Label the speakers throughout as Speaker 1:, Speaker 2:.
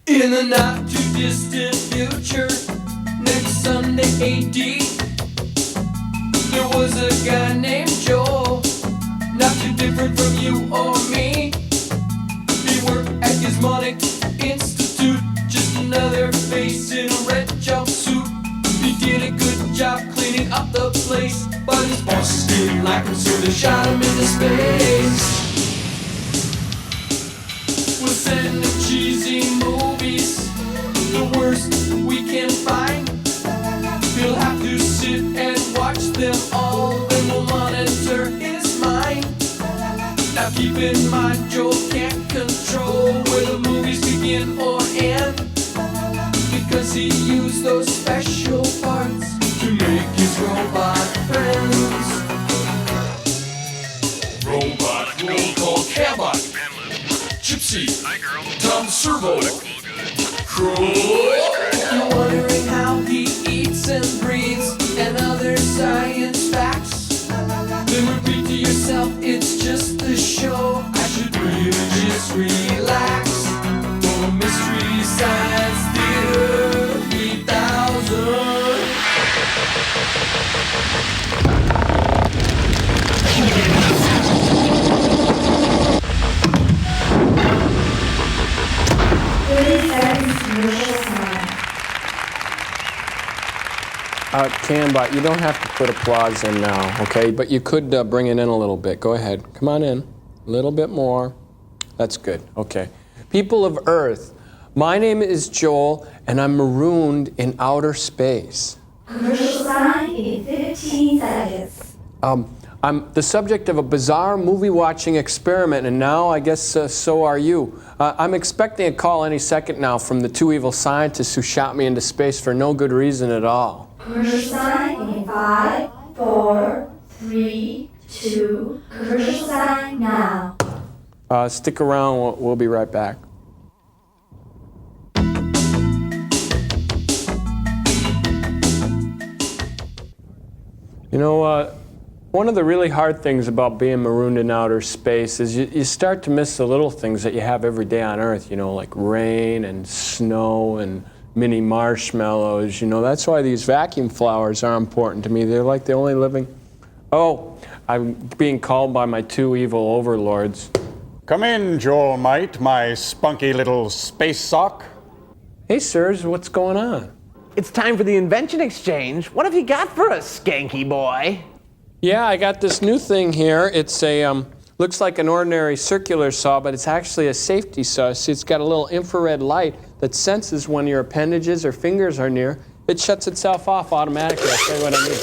Speaker 1: In the not too distant future, next Sunday AD, there was a guy named Joel, not too different from you or me. He worked at Gizmonic Institute, just another face in a red jumpsuit. He did a good job cleaning up the place, but his bosses didn't like him, so they shot him into space. We'll send him cheesy movies, the worst we can find. He'll have to sit and watch them all, then we'll monitor his mind. Now keep in mind, Joel can't control where the movies begin or end, because he used those special parts to make his robot friends. Robot roll call Cabot, Gypsy, Tom Servo, Crow. You're wondering how he eats and breathes and other science facts. Then repeat to yourself, it's just the show. I should really just relax. For Mystery Science Theater 3000.
Speaker 2: Cambot, you don't have to put applause in now, okay? But you could bring it in a little bit. Go ahead. Come on in. A little bit more. That's good. Okay. People of Earth, my name is Joel, and I'm marooned in outer space.
Speaker 3: Commercial sign in 15 seconds.
Speaker 2: I'm the subject of a bizarre movie-watching experiment, and now I guess so are you. I'm expecting a call any second now from the two evil scientists who shot me into space for no good reason at all.
Speaker 3: Commercial sign in 5, 4, 3, 2. Commercial sign now.
Speaker 2: Stick around. We'll be right back. You know, one of the really hard things about being marooned in outer space is you start to miss the little things that you have every day on Earth, you know, like rain and snow and mini marshmallows. You know, that's why these vacuum flowers are important to me. They're like the only living... Oh, I'm being called by my two evil overlords.
Speaker 4: Come in, Joel Mite, my spunky little space sock.
Speaker 2: Hey, sirs, what's going on?
Speaker 5: It's time for the invention exchange. What have you got for us, skanky boy?
Speaker 2: Yeah, I got this new thing here. It's a, looks like an ordinary circular saw, but it's actually a safety saw. See, it's got a little infrared light that senses when your appendages or fingers are near. It shuts itself off automatically. I'll tell you what I mean.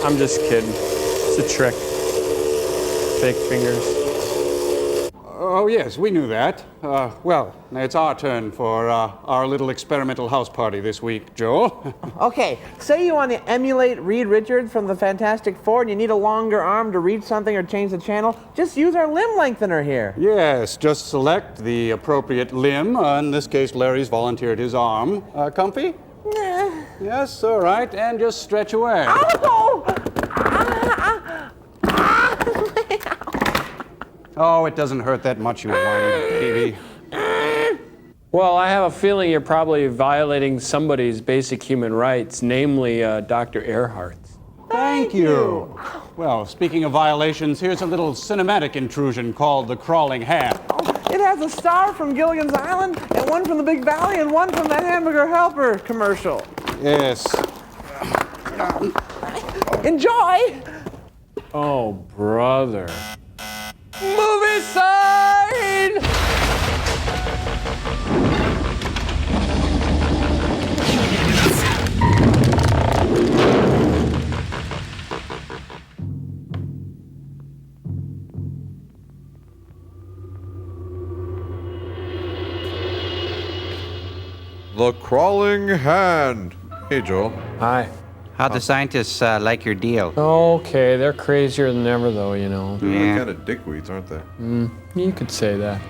Speaker 2: I'm just kidding. It's a trick. Fake fingers.
Speaker 4: Oh, yes, we knew that. Well, it's our turn for our little experimental house party this week, Joel.
Speaker 5: Okay, say you want to emulate Reed Richards from the Fantastic Four and you need a longer arm to reach something or change the channel, just use our limb lengthener here.
Speaker 4: Yes, just select the appropriate limb. In this case, Larry's volunteered his arm. Comfy?
Speaker 5: Yeah.
Speaker 4: Yes, all right, and just stretch away.
Speaker 5: Oh!
Speaker 4: Oh, it doesn't hurt that much, you whiny baby.
Speaker 2: Well, I have a feeling you're probably violating somebody's basic human rights, namely Dr. Earhart's.
Speaker 4: Thank you. Well, speaking of violations, here's a little cinematic intrusion called The Crawling Hand.
Speaker 5: It has a star from Gilligan's Island, and one from the Big Valley, and one from the Hamburger Helper commercial.
Speaker 4: Yes.
Speaker 5: Enjoy!
Speaker 2: Oh, brother. Movie sign!
Speaker 6: The Crawling Hand. Hey, Joel.
Speaker 2: Hi.
Speaker 7: How'd the scientists like your deal?
Speaker 2: Okay, they're crazier than ever, though, you know.
Speaker 6: They're kind of dickweeds, aren't they?
Speaker 2: You could say that.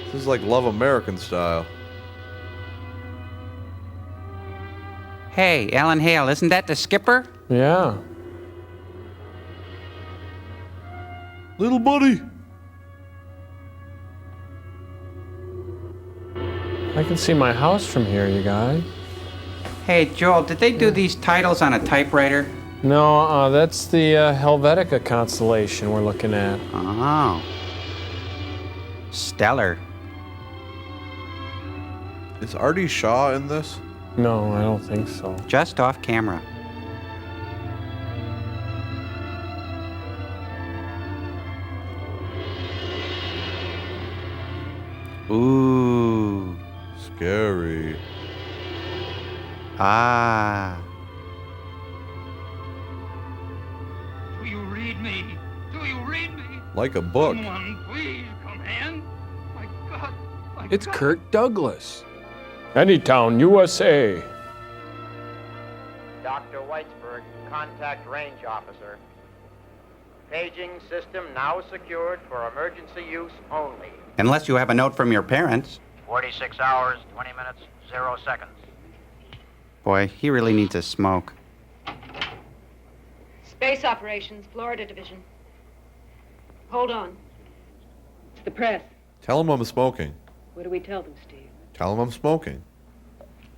Speaker 6: This is like Love American style.
Speaker 7: Hey, Alan Hale, isn't that the skipper?
Speaker 2: Yeah.
Speaker 6: Little buddy.
Speaker 2: I can see my house from here, you guys.
Speaker 7: Hey, Joel, did they do these titles on a typewriter?
Speaker 2: No, that's the Helvetica constellation we're looking at.
Speaker 7: Oh. Stellar.
Speaker 6: Is Artie Shaw in this?
Speaker 2: No, I don't think so.
Speaker 7: Just off camera. Ooh.
Speaker 6: Scary.
Speaker 7: Ah.
Speaker 8: Do you read me? Do you read me?
Speaker 6: Like a book.
Speaker 8: Someone, please come in. My God. My
Speaker 9: It's
Speaker 8: God.
Speaker 9: Kirk Douglas.
Speaker 2: Anytown, USA.
Speaker 10: Dr. Whitesburg, contact range officer. Paging system now secured for emergency use only.
Speaker 7: Unless you have a note from your parents.
Speaker 10: 46 hours, 20 minutes, 0 seconds.
Speaker 7: Boy, he really needs a smoke.
Speaker 11: Space Operations, Florida Division. Hold on. It's the press.
Speaker 6: Tell him I'm smoking.
Speaker 11: What do we tell them, Steve?
Speaker 6: Tell him I'm smoking.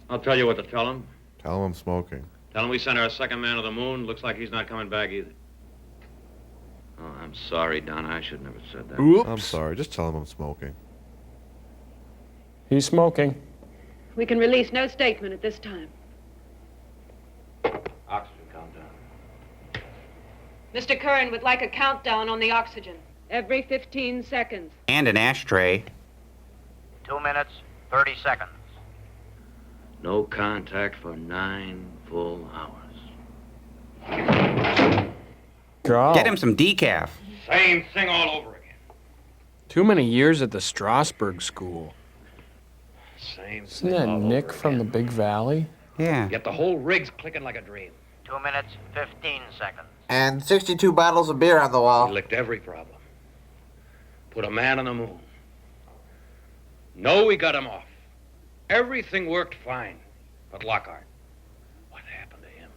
Speaker 12: I'll tell you what to tell him.
Speaker 6: Tell him I'm smoking.
Speaker 12: Tell him we sent our second man to the moon. Looks like he's not coming back either. Oh, I'm sorry, Donna. I should never have said that.
Speaker 9: Oops.
Speaker 6: I'm sorry. Just tell him I'm smoking.
Speaker 2: He's smoking.
Speaker 11: We can release no statement at this time.
Speaker 12: Oxygen countdown.
Speaker 11: Mr. Curran would like a countdown on the oxygen. Every 15 seconds.
Speaker 7: And an ashtray.
Speaker 10: 2 minutes, 30 seconds.
Speaker 12: No contact for 9 full hours.
Speaker 2: God.
Speaker 7: Get him some decaf.
Speaker 12: Same thing all over again.
Speaker 9: Too many years at the Strasbourg School.
Speaker 12: Same
Speaker 2: Isn't
Speaker 12: thing
Speaker 2: that
Speaker 12: all
Speaker 2: Nick
Speaker 12: over
Speaker 2: from the
Speaker 12: again.
Speaker 2: Big Valley?
Speaker 7: Yeah.
Speaker 12: Yet the whole rig's clicking like a dream.
Speaker 10: 2 minutes, 15 seconds.
Speaker 5: And 62 bottles of beer on the
Speaker 12: We
Speaker 5: wall.
Speaker 12: licked every problem. Put a man on the moon. No, we got him off. Everything worked fine. But Lockhart, what happened to him?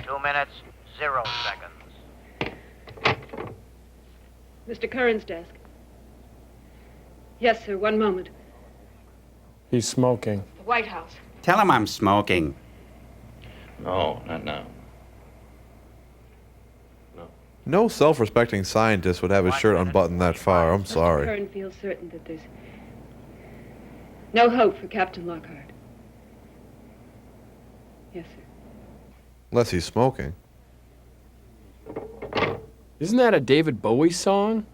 Speaker 10: 2 minutes, 0 seconds.
Speaker 11: Mr. Curran's desk. Yes, sir. One moment.
Speaker 2: He's smoking.
Speaker 11: The White House.
Speaker 7: Tell him I'm smoking.
Speaker 12: No, not now.
Speaker 6: No self-respecting scientist would have his shirt unbuttoned that far. I'm
Speaker 11: Dr.
Speaker 6: sorry.
Speaker 11: Curran feels certain that there's no hope for Captain Lockhart. Yes, sir.
Speaker 6: Unless he's smoking.
Speaker 9: Isn't that a David Bowie song?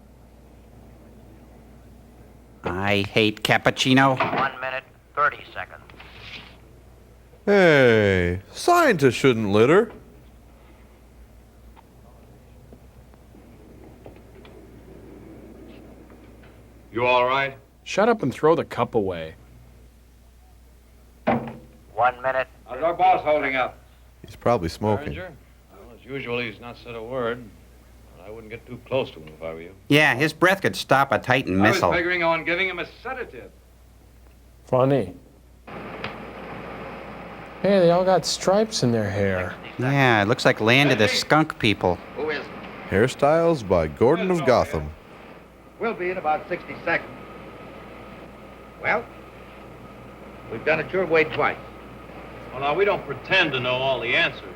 Speaker 7: I hate cappuccino.
Speaker 10: 1 minute, 30 seconds.
Speaker 6: Hey, scientists shouldn't litter.
Speaker 12: You all right?
Speaker 9: Shut up and throw the cup away.
Speaker 10: 1 minute.
Speaker 12: How's our boss holding up?
Speaker 6: He's probably smoking.
Speaker 12: Well, as usual, he's not said a word. But I wouldn't get too close to him if I were you.
Speaker 7: Yeah, his breath could stop a Titan
Speaker 12: I was
Speaker 7: missile.
Speaker 12: figuring on giving him a sedative.
Speaker 2: Funny. Hey, they all got stripes in their hair.
Speaker 7: Yeah, it looks like Land of the Skunk People.
Speaker 10: Who is it?
Speaker 6: Hairstyles by Gordon of Gotham.
Speaker 10: We'll be in about 60 seconds. Well, we've done it your way twice.
Speaker 12: Well, now, we don't pretend to know all the answers.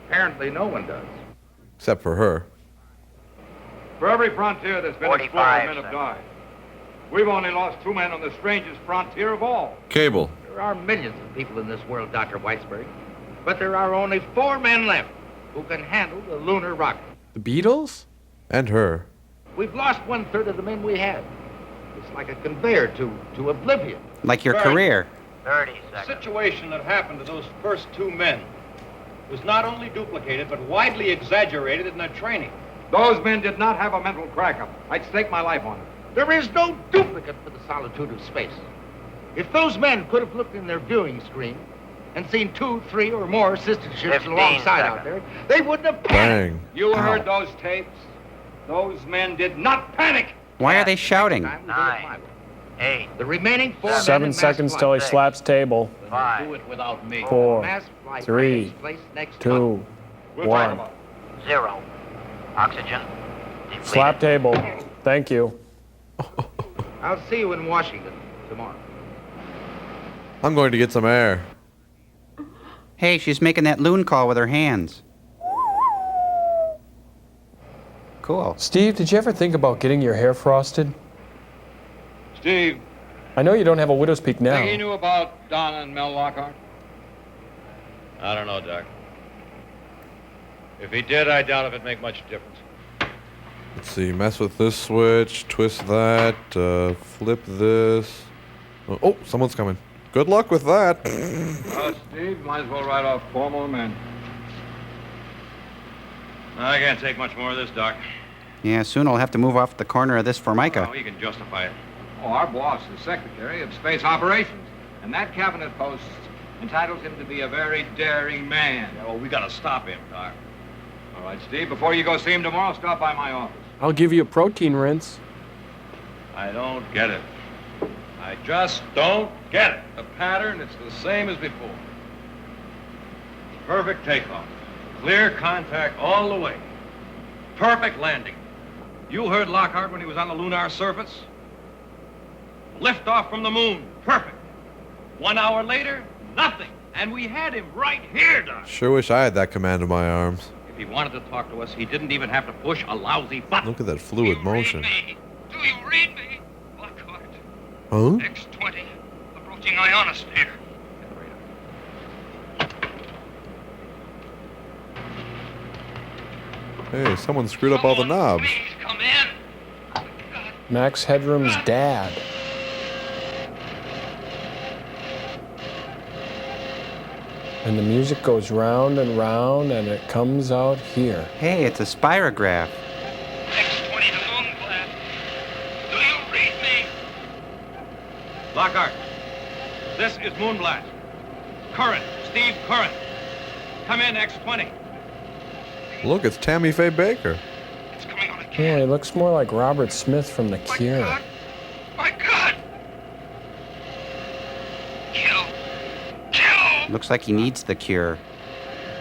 Speaker 10: Apparently no one does.
Speaker 6: Except for her.
Speaker 12: For every frontier that's been
Speaker 10: 45
Speaker 12: explored, men have
Speaker 10: seconds.
Speaker 12: died. We've only lost 2 men on the strangest frontier of all.
Speaker 6: Cable.
Speaker 10: There are millions of people in this world, Dr. Whitesburg. But there are only 4 men left who can handle the lunar rocket.
Speaker 9: The Beatles?
Speaker 6: And her.
Speaker 10: We've lost 1/3 of the men we had. It's like a conveyor to oblivion.
Speaker 7: Like your
Speaker 12: Right.
Speaker 7: career.
Speaker 10: 30
Speaker 12: The
Speaker 10: seconds.
Speaker 12: situation that happened to those first 2 men was not only duplicated, but widely exaggerated in their training.
Speaker 4: Those men did not have a mental crack-up. I'd stake my life on it.
Speaker 10: There is no duplicate for the solitude of space. If those men could have looked in their viewing screen and seen 2, 3, or more sister ships 15 alongside out seconds. there, they wouldn't have panicked.
Speaker 6: Bang.
Speaker 12: You
Speaker 7: Ow.
Speaker 12: heard those tapes? Those men did not panic.
Speaker 7: Why are they shouting?
Speaker 10: Time, we'll do it my 9, way. Hey. The remaining 4 men
Speaker 2: 7
Speaker 10: in mass
Speaker 2: seconds
Speaker 10: flight.
Speaker 2: till he slaps table.
Speaker 10: Do it without me.
Speaker 2: 4,
Speaker 10: Mass flight
Speaker 2: 3,
Speaker 10: takes place next
Speaker 2: 2, 1.
Speaker 10: 0. Oxygen. Depleted.
Speaker 2: Slap table. Thank you.
Speaker 10: I'll see you in Washington tomorrow.
Speaker 6: I'm going to get some air.
Speaker 7: Hey, she's making that loon call with her hands. Cool.
Speaker 2: Steve, did you ever think about getting your hair frosted?
Speaker 4: Steve,
Speaker 2: I know you don't have a widow's peak now.
Speaker 4: think he knew about Donna and Mel Lockhart?
Speaker 12: I don't know, Doc. If he did, I doubt if it'd make much difference.
Speaker 6: Let's see, mess with this switch, twist that, flip this. Oh, someone's coming. Good luck with that.
Speaker 4: Steve, might as well write off 4 more men.
Speaker 12: I can't take much more of this, Doc.
Speaker 7: Yeah, soon I'll have to move off the corner of this Formica.
Speaker 12: Oh, you can justify it.
Speaker 4: Oh, our boss is Secretary of Space Operations, and that cabinet post entitles him to be a very daring man.
Speaker 12: Yeah, well, we gotta stop him, Doc.
Speaker 4: All right, Steve, before you go see him tomorrow, stop by my office.
Speaker 2: I'll give you a protein rinse.
Speaker 12: I don't get it. I just don't get it. The pattern, it's the same as before. Perfect takeoff. Clear contact all the way. Perfect landing. You heard Lockhart when he was on the lunar surface? Lift off from the moon. Perfect. 1 hour later, nothing. And we had him right here, Doc.
Speaker 6: Sure wish I had that command of my arms.
Speaker 12: If he wanted to talk to us, he didn't even have to push a lousy button.
Speaker 6: Look at that fluid motion.
Speaker 8: Do you read me? Lockhart.
Speaker 6: Huh?
Speaker 8: X-20. Approaching ionosphere.
Speaker 6: Hey, someone screwed up all the knobs.
Speaker 8: Please come in.
Speaker 2: Max Headroom's dad. And the music goes round and round, and it comes out here.
Speaker 7: Hey, it's a spirograph.
Speaker 8: X-20 to Moonblast. Do you read me?
Speaker 12: Lockhart, this is Moonblast. Current, Steve Current. Come in, X-20.
Speaker 6: Look, it's Tammy Faye Baker.
Speaker 8: It's coming on again.
Speaker 2: Yeah, he looks more like Robert Smith from The Cure.
Speaker 8: My God! Kill! Kill!
Speaker 7: Looks like he needs the cure.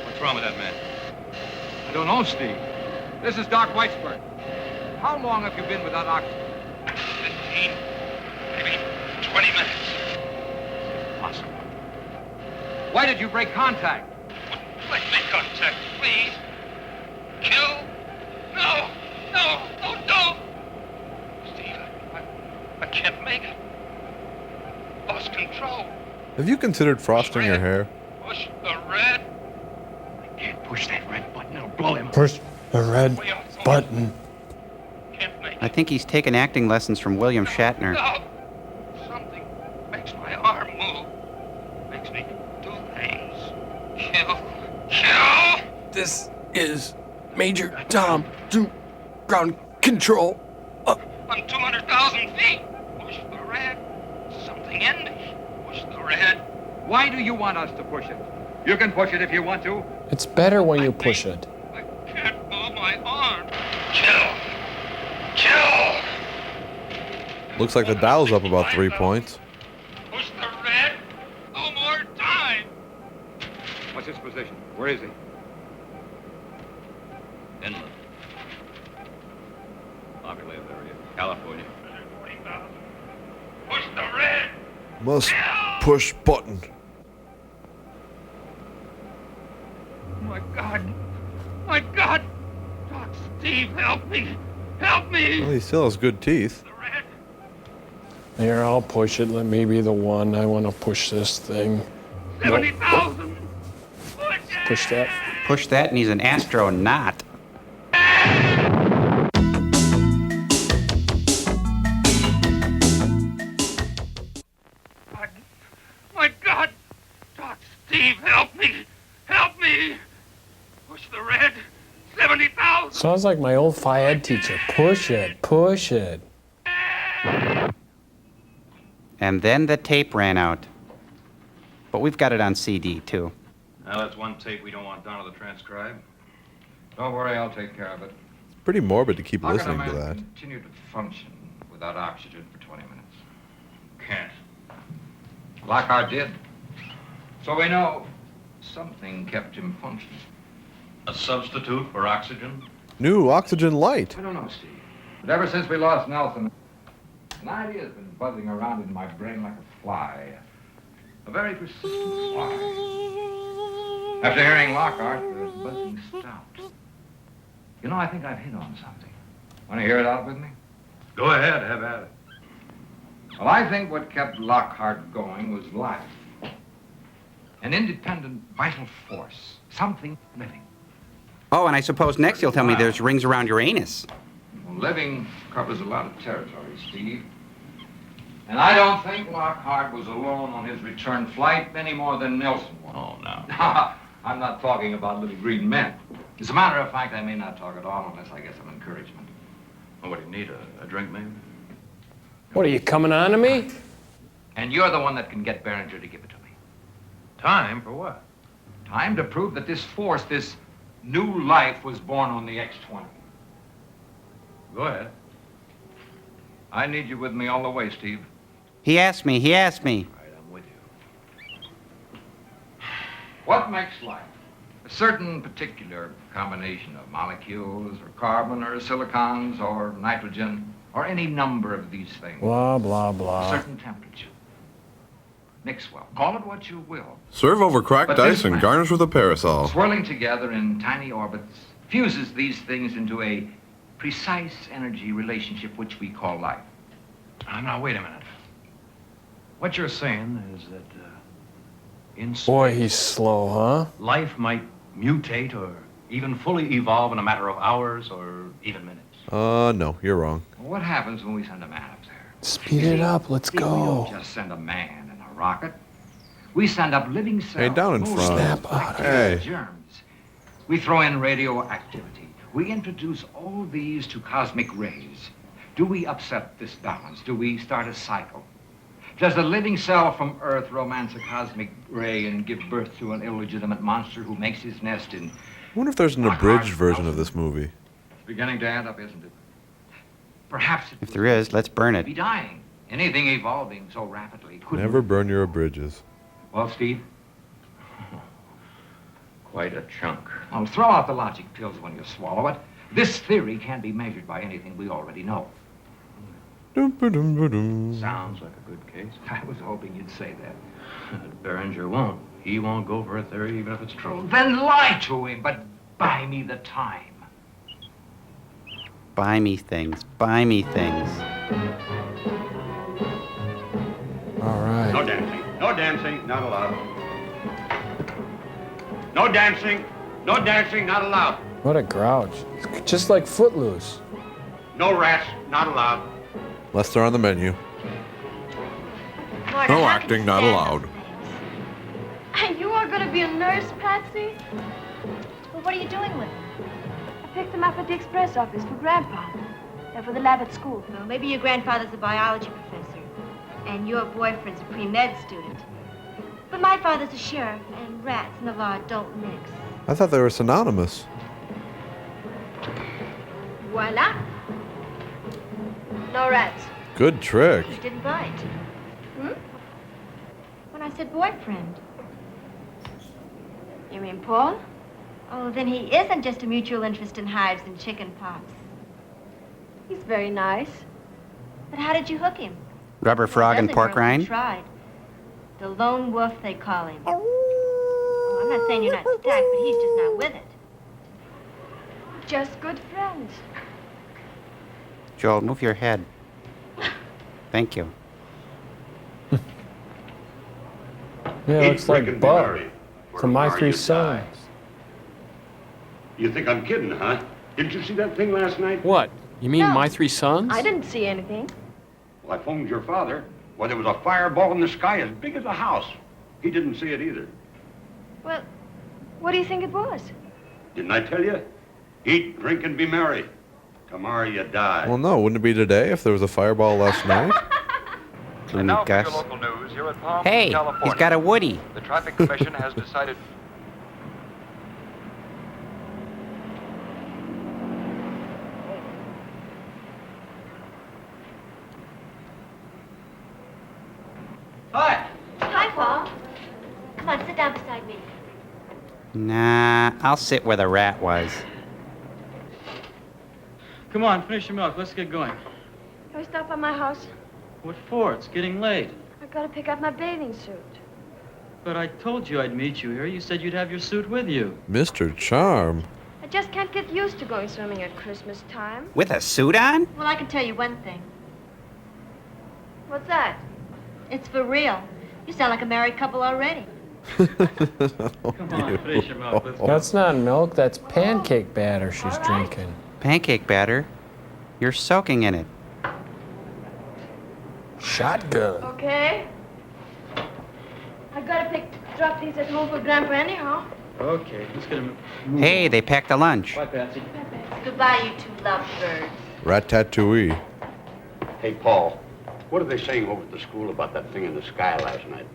Speaker 12: What's wrong with that man?
Speaker 4: I don't know, Steve. This is Doc Whitesburg. How long have you been without oxygen?
Speaker 8: 15, maybe 20 minutes.
Speaker 4: Impossible. Why did you break contact?
Speaker 8: Let me contact, please. Kill? No! No! No, don't! Steve, I can't make it. Lost control.
Speaker 6: Have you considered frosting your hair?
Speaker 8: Push the red. I can't push that red button. It'll blow him.
Speaker 2: Push the red button.
Speaker 8: Can't make it.
Speaker 7: I think he's taken acting lessons from William Shatner.
Speaker 8: No! Something makes my arm move. Makes me do things. Kill. Kill!
Speaker 2: This is Major Tom to ground control.
Speaker 8: I'm 200,000 feet. Push the red. Something in me. Push the red.
Speaker 4: Why do you want us to push it? You can push it if you want to.
Speaker 2: It's better when you push it.
Speaker 8: I can't move my arm. Kill. Kill.
Speaker 6: Looks like the dial's up about 3 points.
Speaker 8: Push the red. No more time.
Speaker 4: What's his position? Where is he?
Speaker 12: Inland. Populated area, California.
Speaker 8: 40,000. Push the red.
Speaker 6: Must push button.
Speaker 8: My God. My God. Doc, Steve, help me. Help me.
Speaker 6: Well, he still has good teeth.
Speaker 8: The red.
Speaker 2: Here, I'll push it. Let me be the one. I want to push this thing.
Speaker 8: 70,000. Push it.
Speaker 2: Push that.
Speaker 7: Push that and he's an astronaut.
Speaker 8: My God. Doc, Steve, help me. Help me. Push the red. 70,000.
Speaker 2: Sounds like my old Phi Ed teacher. Push it. Push it.
Speaker 7: And then the tape ran out. But we've got it on CD, too.
Speaker 12: Now, that's one tape we don't want Donna to transcribe.
Speaker 4: Don't worry, I'll take care of it.
Speaker 6: Pretty morbid to keep
Speaker 4: How can a
Speaker 6: listening to
Speaker 4: man
Speaker 6: that.
Speaker 4: continue to function without oxygen for 20 minutes?
Speaker 8: Lockhart did. So we know something kept him functioning.
Speaker 12: A substitute for oxygen?
Speaker 6: New oxygen light.
Speaker 8: I don't know, Steve. But ever since we lost Nelson, an idea's been buzzing around in my brain like a fly. A very persistent fly. After hearing Lockhart, the buzzing stopped. You know, I think I've hit on something. Want to hear it out with me?
Speaker 12: Go ahead, have at it.
Speaker 8: Well, I think what kept Lockhart going was life. An independent, vital force. Something living.
Speaker 7: Oh, and I suppose next you'll tell me there's rings around your anus.
Speaker 8: Well, living covers a lot of territory, Steve. And I don't think Lockhart was alone on his return flight any more than Nelson was.
Speaker 12: Oh, no.
Speaker 8: I'm not talking about little green men. As a matter of fact, I may not talk at all unless I get some encouragement.
Speaker 12: Oh, what do you need, a drink, maybe?
Speaker 2: What, are you coming on to me?
Speaker 8: And you're the one that can get Behringer to give it to me.
Speaker 12: Time for what?
Speaker 8: Time to prove that this force, this new life, was born on the X-20.
Speaker 12: Go ahead.
Speaker 8: I need you with me all the way, Steve.
Speaker 7: He asked me.
Speaker 12: All right, I'm with you.
Speaker 8: What makes life? A certain particular combination of molecules, or carbon, or silicons, or nitrogen, or any number of these things.
Speaker 2: Blah, blah,
Speaker 8: A
Speaker 2: blah.
Speaker 8: certain temperature. Mix well. Call it what you will.
Speaker 6: Serve over cracked
Speaker 8: But this
Speaker 6: ice and
Speaker 8: planet,
Speaker 6: garnish with a parasol.
Speaker 8: swirling together in tiny orbits, fuses these things into a precise energy relationship which we call life.
Speaker 12: Now, wait a minute. What you're saying is that in space,
Speaker 2: Boy, he's slow, huh?
Speaker 12: life might mutate or even fully evolve in a matter of hours or even minutes.
Speaker 6: No, you're wrong.
Speaker 8: Well, what happens when we send a man up there?
Speaker 2: Speed it up. Let's
Speaker 8: See, we
Speaker 2: go.
Speaker 8: don't just send a man in a rocket. We send up living cells.
Speaker 6: Hey, down in
Speaker 8: mostly
Speaker 6: front.
Speaker 2: Snap out of
Speaker 8: bacteria,
Speaker 6: Hey.
Speaker 8: germs. We throw in radioactivity. We introduce all these to cosmic rays. Do we upset this balance? Do we start a cycle? Does a living cell from Earth romance a cosmic ray and give birth to an illegitimate monster who makes his nest in...
Speaker 6: I wonder if there's an abridged version of this movie.
Speaker 8: It's beginning to add up, isn't it? Perhaps it
Speaker 7: If there is, let's burn
Speaker 8: would
Speaker 7: it.
Speaker 8: be dying. Anything evolving so rapidly couldn't...
Speaker 6: Never burn your abridges.
Speaker 8: Well, Steve?
Speaker 12: Quite a chunk.
Speaker 8: Well, throw out the logic pills when you swallow it. This theory can't be measured by anything we already know.
Speaker 6: Dum-ba-dum-ba-dum.
Speaker 12: Sounds like a good case.
Speaker 8: I was hoping you'd say that.
Speaker 12: Behringer won't. He won't go for a theory even if it's true.
Speaker 8: Then lie to him, but buy me the time.
Speaker 7: Buy me things. Buy me things.
Speaker 2: All right.
Speaker 12: No dancing. No dancing. Not allowed. No dancing. No dancing. Not allowed.
Speaker 2: What a grouch. It's just like Footloose.
Speaker 12: No rats. Not allowed.
Speaker 6: Unless they're on the menu.
Speaker 11: Lord,
Speaker 6: No
Speaker 11: how can
Speaker 6: acting,
Speaker 11: you
Speaker 6: not
Speaker 11: stand
Speaker 6: allowed.
Speaker 11: those things? And you are going to be a nurse, Patsy? Well, what are you doing with them? I picked them up at the express office for Grandpa. They're for the lab at school. Well, maybe your grandfather's a biology professor, and your boyfriend's a pre-med student. But my father's a sheriff, and rats and the law don't mix.
Speaker 6: I thought they were synonymous.
Speaker 11: Voila. No rats.
Speaker 6: Good trick.
Speaker 11: He didn't bite. When I said boyfriend. You mean Paul? Oh, then he isn't just a mutual interest in hives and chicken pox. He's very nice. But how did you hook him?
Speaker 7: Rubber frog and
Speaker 11: Dozen
Speaker 7: pork
Speaker 11: girls have
Speaker 7: rind?
Speaker 11: tried. The lone wolf, they call him. Oh, I'm not saying you're not stacked, but he's just not with it. Just good friends.
Speaker 7: Joel, move your head. Thank you.
Speaker 2: Yeah, it looks like Bud from My Three Sons.
Speaker 13: You think I'm kidding, huh? Didn't you see that thing last night?
Speaker 9: What? You mean
Speaker 11: No.
Speaker 9: My Three Sons?
Speaker 11: I didn't see anything.
Speaker 13: Well, I phoned your father. Well, there was a fireball in the sky as big as a house. He didn't see it either.
Speaker 11: Well, what do you think it was?
Speaker 13: Didn't I tell you? Eat, drink, and be merry. Tomorrow you die.
Speaker 6: Well, no, wouldn't it be today if there was a fireball last night?
Speaker 7: Gloomy Gus.
Speaker 14: Local news here in Palm
Speaker 7: Hey,
Speaker 14: Beach, California.
Speaker 7: he's got a Woody.
Speaker 14: The Traffic Commission has decided.
Speaker 8: Hi.
Speaker 11: Hi, Come on, sit down beside me.
Speaker 7: Nah, I'll sit where the rat was.
Speaker 15: Come on, finish your milk. Let's get going.
Speaker 11: Can we stop by my house?
Speaker 15: What for? It's getting late.
Speaker 11: I gotta pick up my bathing suit.
Speaker 15: But I told you I'd meet you here. You said you'd have your suit with you.
Speaker 6: Mr. Charm.
Speaker 11: I just can't get used to going swimming at Christmas time.
Speaker 7: With a suit on?
Speaker 11: Well, I can tell you one thing. What's that? It's for real. You sound like a married couple already.
Speaker 15: Come on, finish your milk. Let's go.
Speaker 2: That's not milk, that's pancake batter she's drinking.
Speaker 7: Pancake batter? You're soaking in it.
Speaker 2: Shotgun.
Speaker 11: Okay. I gotta drop these at home for Grandpa anyhow.
Speaker 15: Okay, let's get him.
Speaker 7: Hey, they packed a lunch.
Speaker 15: Bye, Patsy.
Speaker 11: Goodbye, you two lovebirds.
Speaker 6: Rat-tat-too-ee.
Speaker 13: Hey, Paul, what are they saying over at the school about that thing in the sky last night?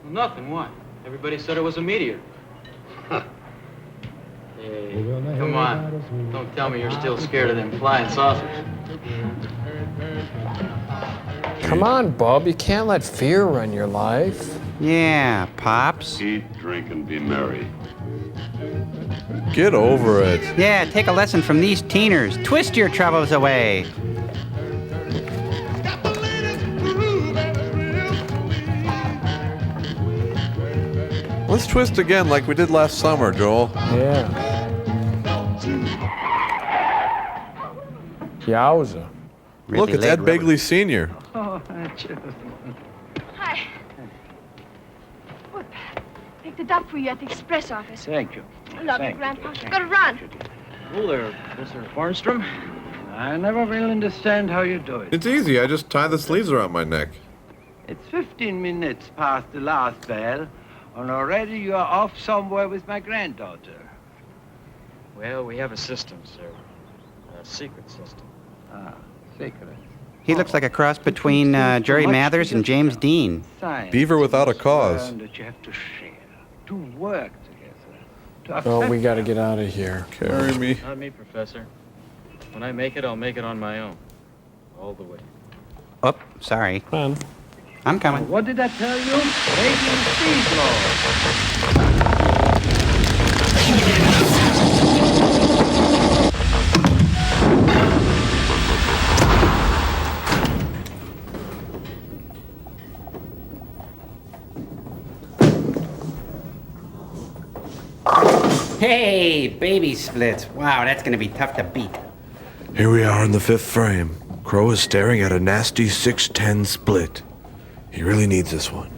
Speaker 15: Well, nothing. Why? Everybody said it was a meteor.
Speaker 13: Huh.
Speaker 15: Hey, come on. Don't tell me you're still scared of them flying saucers.
Speaker 2: Come on, Bub, you can't let fear run your life.
Speaker 7: Yeah, Pops.
Speaker 13: Eat, drink, and be merry.
Speaker 6: Get over it.
Speaker 7: Yeah, take a lesson from these teeners. Twist your troubles away.
Speaker 6: Let's twist again like we did last summer, Joel.
Speaker 2: Yeah. Yowza.
Speaker 7: Really
Speaker 6: Look, it's
Speaker 7: late,
Speaker 6: Ed Begley Sr.
Speaker 15: Oh,
Speaker 11: Hi. Whoop. Picked it up for you at the express office.
Speaker 10: Thank you.
Speaker 11: Love you, Grandpa. Gotta run.
Speaker 15: Hello there, Mr. Farnstrom.
Speaker 10: I never will understand how you do it.
Speaker 6: It's easy. I just tie the sleeves around my neck.
Speaker 10: It's 15 minutes past the last bell, and already you are off somewhere with my granddaughter.
Speaker 15: Well, we have a system, sir. A secret system.
Speaker 10: Ah, secret.
Speaker 7: He looks like a cross between Jerry Mathers and James Dean.
Speaker 10: Science
Speaker 6: Beaver without a cause.
Speaker 10: learn that you have to share, to work together, to
Speaker 2: Oh,
Speaker 10: accept
Speaker 2: we gotta get out of here.
Speaker 6: Carry me.
Speaker 15: Not me, Professor. When I make it, I'll make it on my own. All the way.
Speaker 7: Oh, sorry.
Speaker 2: Come on.
Speaker 7: I'm coming.
Speaker 10: What did I tell you? Making speed law.
Speaker 7: Hey, baby splits. Wow, that's gonna be tough to beat.
Speaker 16: Here we are in the fifth frame. Crow is staring at a nasty 610 split. He really needs this one.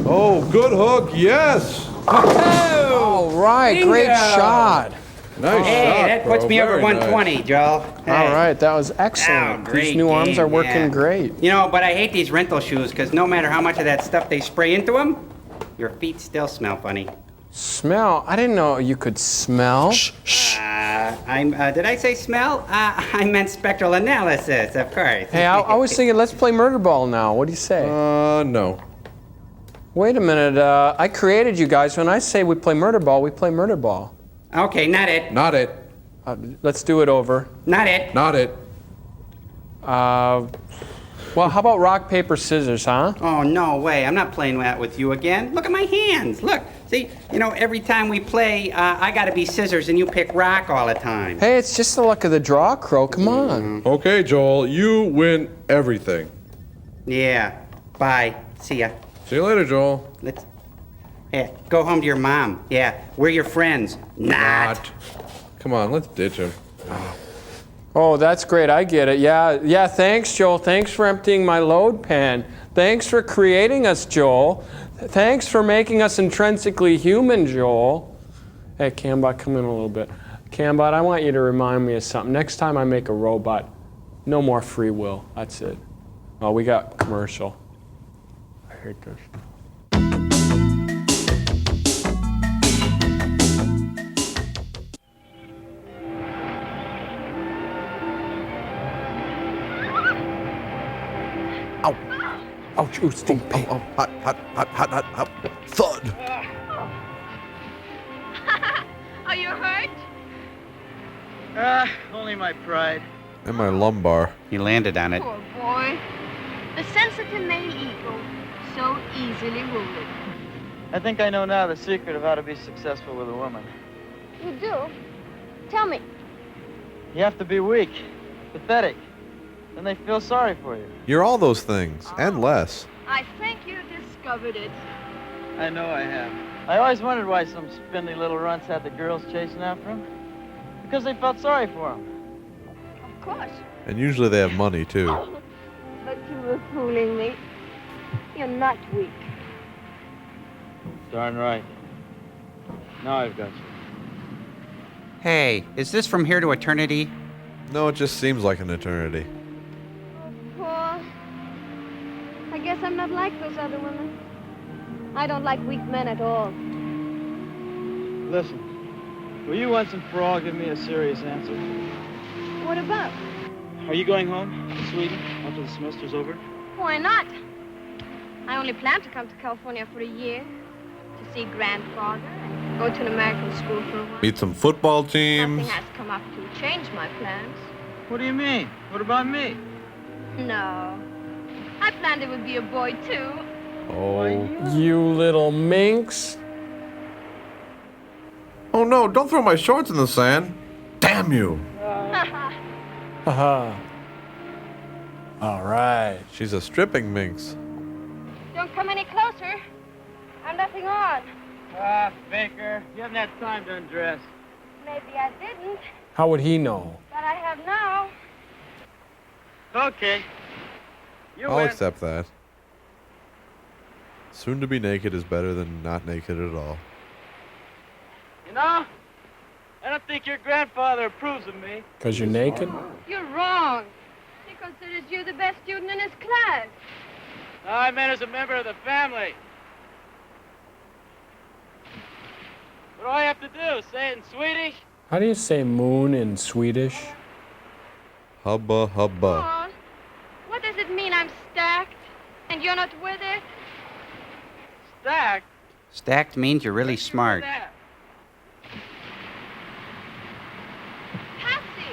Speaker 6: Oh, good hook. Yes.
Speaker 2: All right, great shot.
Speaker 6: Nice
Speaker 7: Hey,
Speaker 6: shot,
Speaker 7: that puts
Speaker 6: bro.
Speaker 7: me over
Speaker 6: Very
Speaker 7: 120,
Speaker 6: nice.
Speaker 7: Joel. Hey.
Speaker 2: All right, that was excellent.
Speaker 7: Oh, great
Speaker 2: These new arms are
Speaker 7: game,
Speaker 2: working
Speaker 7: yeah.
Speaker 2: great.
Speaker 7: You know, but I hate these rental shoes because no matter how much of that stuff they spray into them, your feet still smell funny.
Speaker 2: Smell? I didn't know you could smell.
Speaker 7: Did I say smell? I meant spectral analysis, of course.
Speaker 2: Hey, I was thinking, let's play murder ball now. What do you say?
Speaker 6: No.
Speaker 2: Wait a minute. I created you guys. When I say we play murder ball, we play murder ball.
Speaker 7: Okay, not it.
Speaker 6: Not it.
Speaker 2: Let's do it over.
Speaker 7: Not it.
Speaker 6: Not it.
Speaker 2: Well, how about rock, paper, scissors, huh?
Speaker 7: Oh, no way. I'm not playing that with you again. Look at my hands. Look. See, you know, every time we play, I gotta be scissors and you pick rock all the time.
Speaker 2: Hey, it's just the luck of the draw, Crow. Come on.
Speaker 6: Okay, Joel, you win everything.
Speaker 7: Yeah. Bye. See ya.
Speaker 6: See you later, Joel.
Speaker 7: Yeah, go home to your mom. Yeah, we're your friends. Not.
Speaker 6: Come on, let's ditch him.
Speaker 2: Oh, that's great. I get it. Yeah, thanks, Joel. Thanks for emptying my load pan. Thanks for creating us, Joel. Thanks for making us intrinsically human, Joel. Hey, Cambot, come in a little bit. Cambot, I want you to remind me of something. Next time I make a robot, no more free will. That's it. Oh, we got commercial. I hate this. Ouch, ooh, stink.
Speaker 16: Oh, hot. Thud.
Speaker 11: Are you hurt?
Speaker 10: Only my pride.
Speaker 6: And my lumbar.
Speaker 7: You landed on it.
Speaker 11: Poor boy. The sensitive male ego. so easily wounded.
Speaker 15: I think I know now the secret of how to be successful with a woman.
Speaker 11: You do? Tell me.
Speaker 15: You have to be weak, pathetic. Then they feel sorry for you.
Speaker 6: You're all those things, and less.
Speaker 11: I think you discovered it.
Speaker 15: I know I have. I always wondered why some spindly little runts had the girls chasing after them. Because they felt sorry for them.
Speaker 11: Of course.
Speaker 6: And usually they have money, too.
Speaker 11: But you were fooling me. You're not weak.
Speaker 15: Darn right. Now I've got you.
Speaker 7: Hey, is this from here to eternity?
Speaker 6: No, it just seems like an eternity.
Speaker 11: Paul, I guess I'm not like those other women. I don't like weak men at all.
Speaker 15: Listen, will you once and for all give me a serious answer?
Speaker 11: What about?
Speaker 15: Are you going home to Sweden after the semester's over?
Speaker 11: Why not? I only plan to come to California for a year to see grandfather and go to an American school for a while.
Speaker 6: Meet some football teams.
Speaker 11: Nothing has come up to change my plans.
Speaker 15: What do you mean? What about me?
Speaker 11: No. I planned it would be a boy, too.
Speaker 6: Oh.
Speaker 2: You little minx.
Speaker 16: Oh no, don't throw my shorts in the sand. Damn you.
Speaker 2: Haha. All right.
Speaker 6: She's a stripping minx.
Speaker 11: Don't come any closer. I'm nothing on.
Speaker 15: Ah, faker. You haven't had time to undress.
Speaker 11: Maybe I didn't,
Speaker 2: How would he know?
Speaker 11: but I have now.
Speaker 15: Okay. You
Speaker 6: I'll
Speaker 15: win.
Speaker 6: accept that. Soon to be naked is better than not naked at all.
Speaker 15: You know, I don't think your grandfather approves of me.
Speaker 2: Because you're naked?
Speaker 11: You're wrong. He considers you the best student in his class.
Speaker 15: No, I meant as a member of the family. What do I have to do? Say it in Swedish?
Speaker 2: How do you say moon in Swedish?
Speaker 6: Hubba hubba.
Speaker 11: Paul, what does it mean I'm stacked and you're not with it?
Speaker 15: Stacked?
Speaker 7: Stacked means you're really smart.
Speaker 11: Patsy!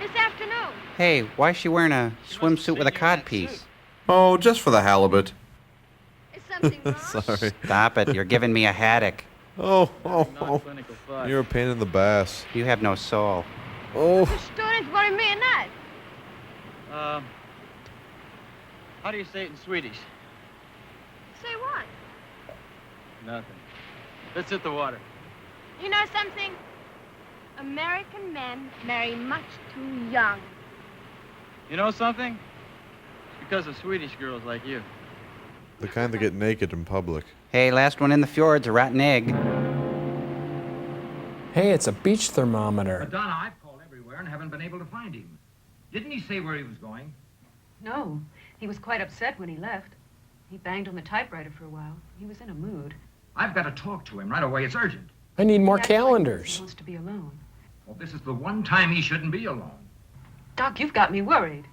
Speaker 11: This afternoon.
Speaker 7: Hey, why is she wearing a swimsuit with a codpiece?
Speaker 16: Oh, just for the halibut.
Speaker 11: Is something wrong?
Speaker 6: Sorry.
Speaker 7: Stop it, you're giving me a haddock.
Speaker 6: Oh.
Speaker 15: Non-clinical fuss.
Speaker 6: You're a pain in the bass.
Speaker 7: You have no soul.
Speaker 6: Oh.
Speaker 11: The students worry me and that.
Speaker 15: How do you say it in Swedish?
Speaker 11: Say what?
Speaker 15: Nothing. Let's hit the water.
Speaker 11: You know something? American men marry much too young.
Speaker 15: You know something? It's because of Swedish girls like you.
Speaker 6: The kind that get naked in public.
Speaker 7: Hey, last one in the fjord's a rotten egg.
Speaker 2: Hey, it's a beach thermometer.
Speaker 8: Madonna, I've called everywhere and haven't been able to find him. Didn't he say where he was going?
Speaker 17: No, he was quite upset when he left. He banged on the typewriter for a while. He was in a mood.
Speaker 8: I've got to talk to him right away. It's urgent.
Speaker 2: I need more
Speaker 17: He acts like
Speaker 2: calendars.
Speaker 17: He wants to be alone.
Speaker 8: Well, this is the one time he shouldn't be alone.
Speaker 17: Doc, you've got me worried.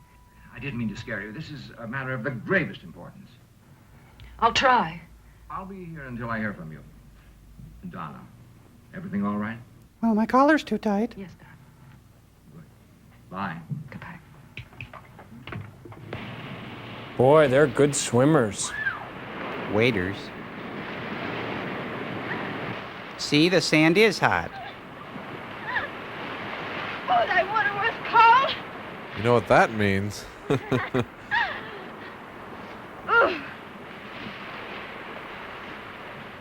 Speaker 8: I didn't mean to scare you. This is a matter of the gravest importance.
Speaker 17: I'll try.
Speaker 8: I'll be here until I hear from you. Donna, everything all right?
Speaker 7: Well, my collar's too tight.
Speaker 17: Yes, Doc.
Speaker 8: Bye.
Speaker 17: Goodbye.
Speaker 2: Boy, they're good swimmers.
Speaker 7: Waiters. See, the sand is hot.
Speaker 11: Oh, that water was cold.
Speaker 6: You know what that means.
Speaker 11: Ugh.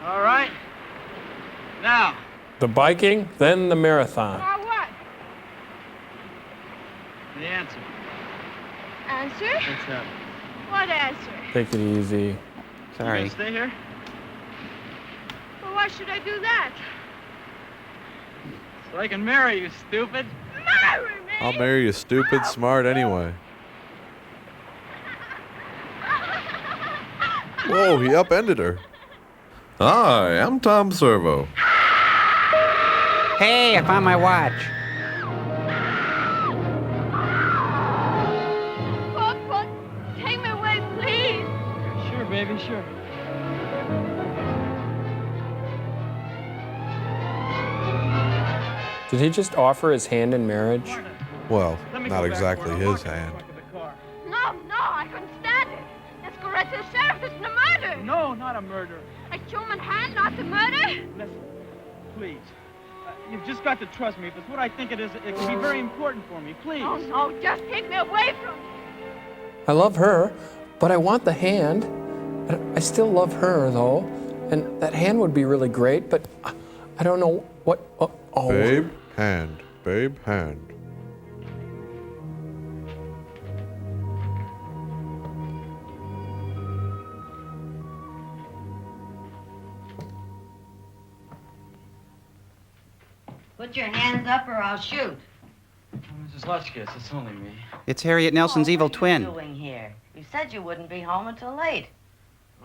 Speaker 15: All right. Now.
Speaker 2: The biking, then the marathon.
Speaker 11: Now what?
Speaker 15: The answer.
Speaker 11: Answer?
Speaker 15: What's that?
Speaker 11: What answer?
Speaker 2: Take it easy.
Speaker 15: You
Speaker 7: Sorry.
Speaker 15: gonna stay here?
Speaker 11: Well, why should I do that?
Speaker 15: So I can marry you, stupid.
Speaker 11: Marry me?
Speaker 6: I'll marry you, stupid, smart anyway. Whoa, he upended her.
Speaker 16: Hi, I'm Tom Servo.
Speaker 7: Hey, I found my watch.
Speaker 11: Papa, take me away, please.
Speaker 15: Sure, baby, sure.
Speaker 2: Did he just offer his hand in marriage?
Speaker 6: Well, not exactly his hand.
Speaker 11: No, I couldn't stand it. Let's go right to the sheriff.
Speaker 15: No, not a murder.
Speaker 11: A human hand, not the murder?
Speaker 15: Listen, please. You've just got to trust me. If it's what I think it is, it can be very important for me. Please.
Speaker 11: Oh, no, just take me away from me.
Speaker 2: I love her, but I want the hand. I still love her, though. And that hand would be really great, but I don't know what... Oh.
Speaker 6: Babe, hand. Babe, hand.
Speaker 18: Put your hands up or I'll shoot.
Speaker 15: Mrs. Hotchkiss, it's only me.
Speaker 7: It's Harriet Nelson's evil twin.
Speaker 18: What are you doing here? You said you wouldn't be home until late.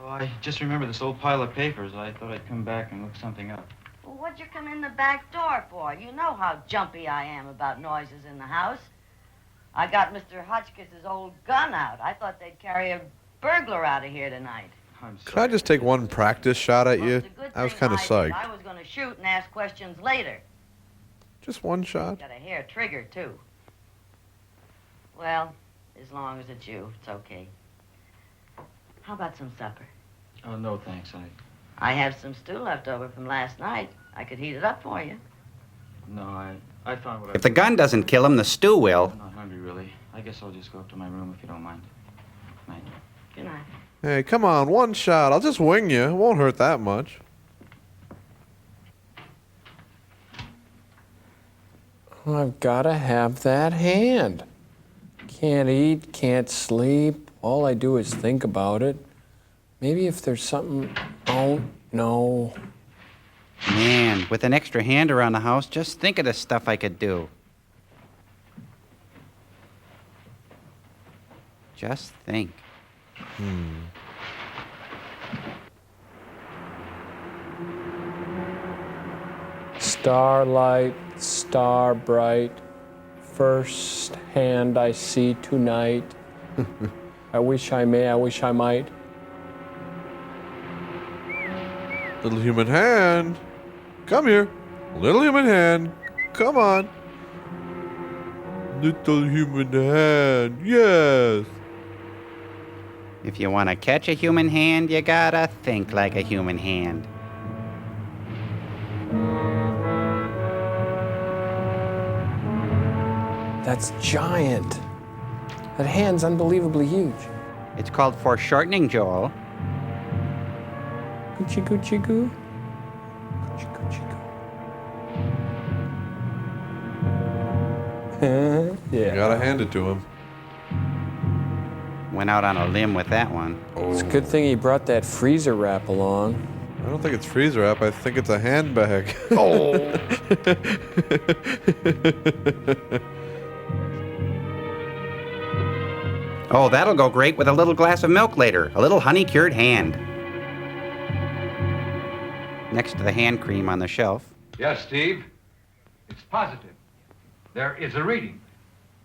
Speaker 15: Oh, I just remember this old pile of papers. I thought I'd come back and look something up.
Speaker 18: Well, what'd you come in the back door for? You know how jumpy I am about noises in the house. I got Mr. Hotchkiss's old gun out. I thought they'd carry a burglar out of here tonight.
Speaker 6: Could I just take one practice shot at you? I was kind of psyched.
Speaker 18: I was going to shoot and ask questions later.
Speaker 6: Just one shot?
Speaker 18: Got a hair trigger, too. Well, as long as it's you, it's okay. How about some supper?
Speaker 15: Oh, no, thanks.
Speaker 18: I have some stew left over from last night. I could heat it up for you.
Speaker 15: No, I found what
Speaker 7: If the gun doesn't kill him, the stew will.
Speaker 15: I'm not hungry, really. I guess I'll just go up to my room if you don't mind. Night.
Speaker 18: Good night.
Speaker 6: Hey, come on, one shot. I'll just wing you. It won't hurt that much.
Speaker 2: I've got to have that hand. Can't eat, can't sleep. All I do is think about it. Maybe if there's something... Oh, no.
Speaker 7: Man, with an extra hand around the house, just think of the stuff I could do. Just think.
Speaker 2: Starlight, star bright, first hand I see tonight. I wish I may, I wish I might.
Speaker 6: Little human hand. Come here. Little human hand. Come on. Little human hand. Yes.
Speaker 7: If you want to catch a human hand, you gotta think like a human hand.
Speaker 2: That's giant. That hand's unbelievably huge.
Speaker 7: It's called foreshortening, Joel.
Speaker 2: Gucci, Gucci, goo. Gucci, Gucci, goo. Yeah.
Speaker 6: You gotta hand it to him.
Speaker 7: Went out on a limb with that one.
Speaker 2: It's a good thing he brought that freezer wrap along.
Speaker 6: I don't think it's freezer wrap. I think it's a handbag.
Speaker 2: Oh.
Speaker 7: Oh, that'll go great with a little glass of milk later. A little honey-cured hand. Next to the hand cream on the shelf.
Speaker 8: Yes, Steve. It's positive. There is a reading.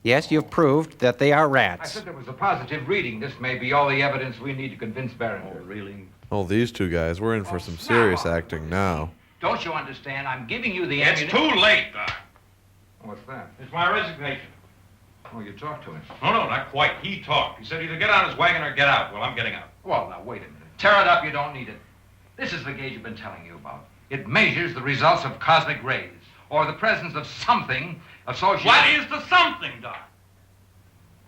Speaker 7: Yes, you've proved that they are
Speaker 8: I
Speaker 7: rats.
Speaker 8: said there was a positive reading. This may be all the evidence we need to convince Barringer. Oh, really?
Speaker 6: Oh, these two guys. We're in for some serious acting now.
Speaker 8: Don't you understand? I'm giving you the
Speaker 12: It's too late, Doc.
Speaker 8: What's that?
Speaker 12: It's my resignation.
Speaker 8: Oh, you talked to him.
Speaker 12: No, not quite. He talked. He said either get on his wagon or get out. Well, I'm getting out.
Speaker 8: Well, now, wait a minute. Tear it up. You don't need it. This is the gauge I've been telling you about. It measures the results of cosmic rays, or the presence of something associated...
Speaker 12: What is the something, Doc?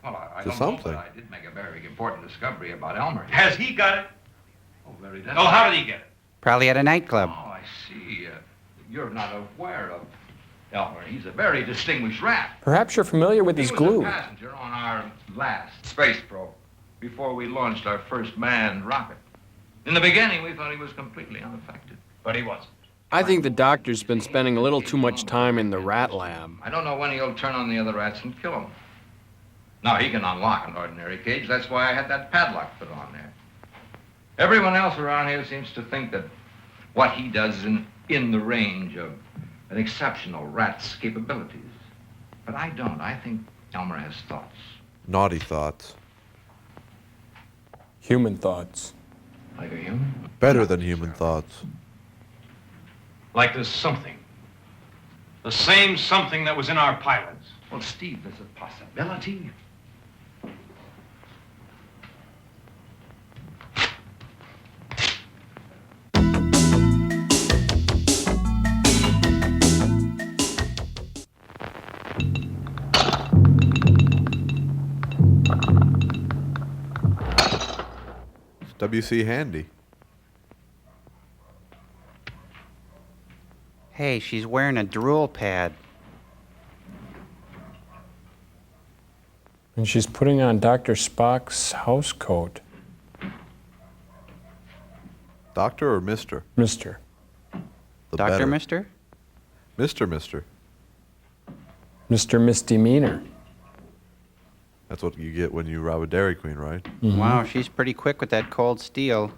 Speaker 8: Well, I
Speaker 6: The
Speaker 8: don't
Speaker 6: something.
Speaker 8: know, but I did make a very important discovery about Elmer.
Speaker 12: Has he got it?
Speaker 8: Oh, very
Speaker 12: Oh,
Speaker 8: definitely.
Speaker 12: how did he get it?
Speaker 7: Probably at a nightclub.
Speaker 8: Oh, I see. You're not aware of Elmer. He's a very distinguished rat.
Speaker 2: Perhaps you're familiar with his
Speaker 8: He was
Speaker 2: glue.
Speaker 8: a passenger on our last space probe before we launched our first manned rocket. In the beginning, we thought he was completely unaffected, but he wasn't.
Speaker 9: I think the doctor's been spending a little too much time in the rat lab.
Speaker 8: I don't know when he'll turn on the other rats and kill them. Now, he can unlock an ordinary cage. That's why I had that padlock put on there. Everyone else around here seems to think that what he does is in the range of an exceptional rat's capabilities. But I don't. I think Elmer has thoughts.
Speaker 6: Naughty thoughts.
Speaker 2: Human thoughts.
Speaker 8: Like a human?
Speaker 6: Better than human thoughts.
Speaker 12: Like there's something. The same something that was in our pilots.
Speaker 8: Well, Steve, there's a possibility.
Speaker 6: WC Handy.
Speaker 7: Hey, she's wearing a drool pad.
Speaker 2: And she's putting on Dr. Spock's house coat.
Speaker 6: Doctor or Mister?
Speaker 2: Mister.
Speaker 6: The
Speaker 7: Doctor,
Speaker 6: better.
Speaker 7: mister?
Speaker 6: Mister.
Speaker 2: Mr. Misdemeanor.
Speaker 6: That's what you get when you rob a Dairy Queen, right?
Speaker 2: Mhm.
Speaker 7: Wow, she's pretty quick with that cold steel.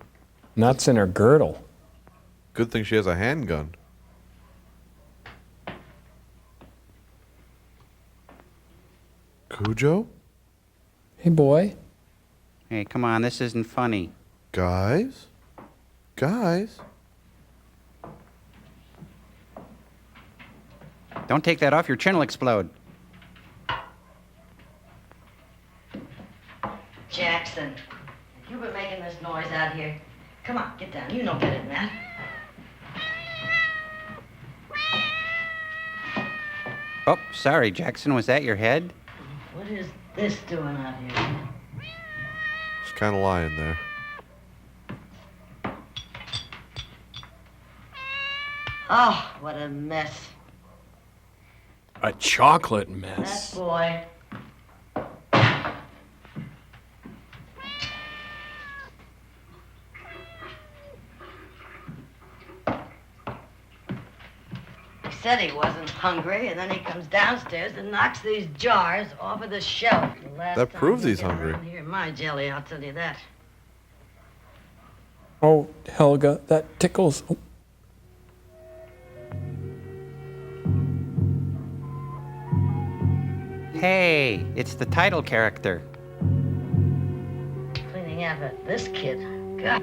Speaker 2: Nuts in her girdle.
Speaker 6: Good thing she has a handgun. Cujo?
Speaker 2: Hey, boy.
Speaker 7: Hey, come on, this isn't funny.
Speaker 6: Guys? Guys?
Speaker 7: Don't take that off, your chin will explode.
Speaker 18: Jackson, you've been making this noise out here. Come on, get down. You know better than that.
Speaker 7: Oh, sorry, Jackson, was that your head?
Speaker 18: What is this doing out here?
Speaker 6: She's kind of lying there.
Speaker 18: Oh, what a mess.
Speaker 2: A chocolate
Speaker 18: That
Speaker 2: mess.
Speaker 18: boy. He said he wasn't hungry, and then he comes downstairs and knocks these jars off of the shelf. The last
Speaker 6: That
Speaker 18: time
Speaker 6: proves
Speaker 18: he
Speaker 6: he's
Speaker 18: get
Speaker 6: hungry.
Speaker 18: around here, my jelly, I'll tell you that.
Speaker 2: Oh, Helga, that tickles. Oh.
Speaker 7: Hey, it's the title character.
Speaker 18: Cleaning after this kid. God.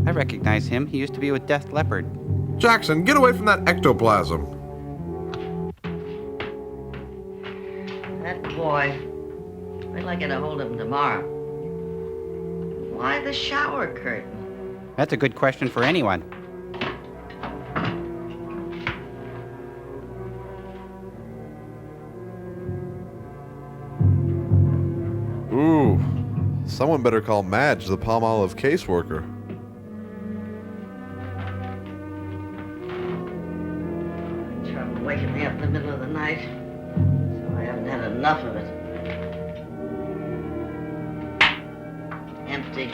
Speaker 7: I recognize him. He used to be with Death Leopard.
Speaker 6: Jackson, get away from that ectoplasm.
Speaker 18: That boy. Wait till I get a hold of him tomorrow. Why the shower curtain?
Speaker 7: That's a good question for anyone.
Speaker 6: Ooh. Someone better call Madge, the Palmolive caseworker.
Speaker 18: Trouble waking me up in the middle of the night. So I haven't had enough of it. Empty.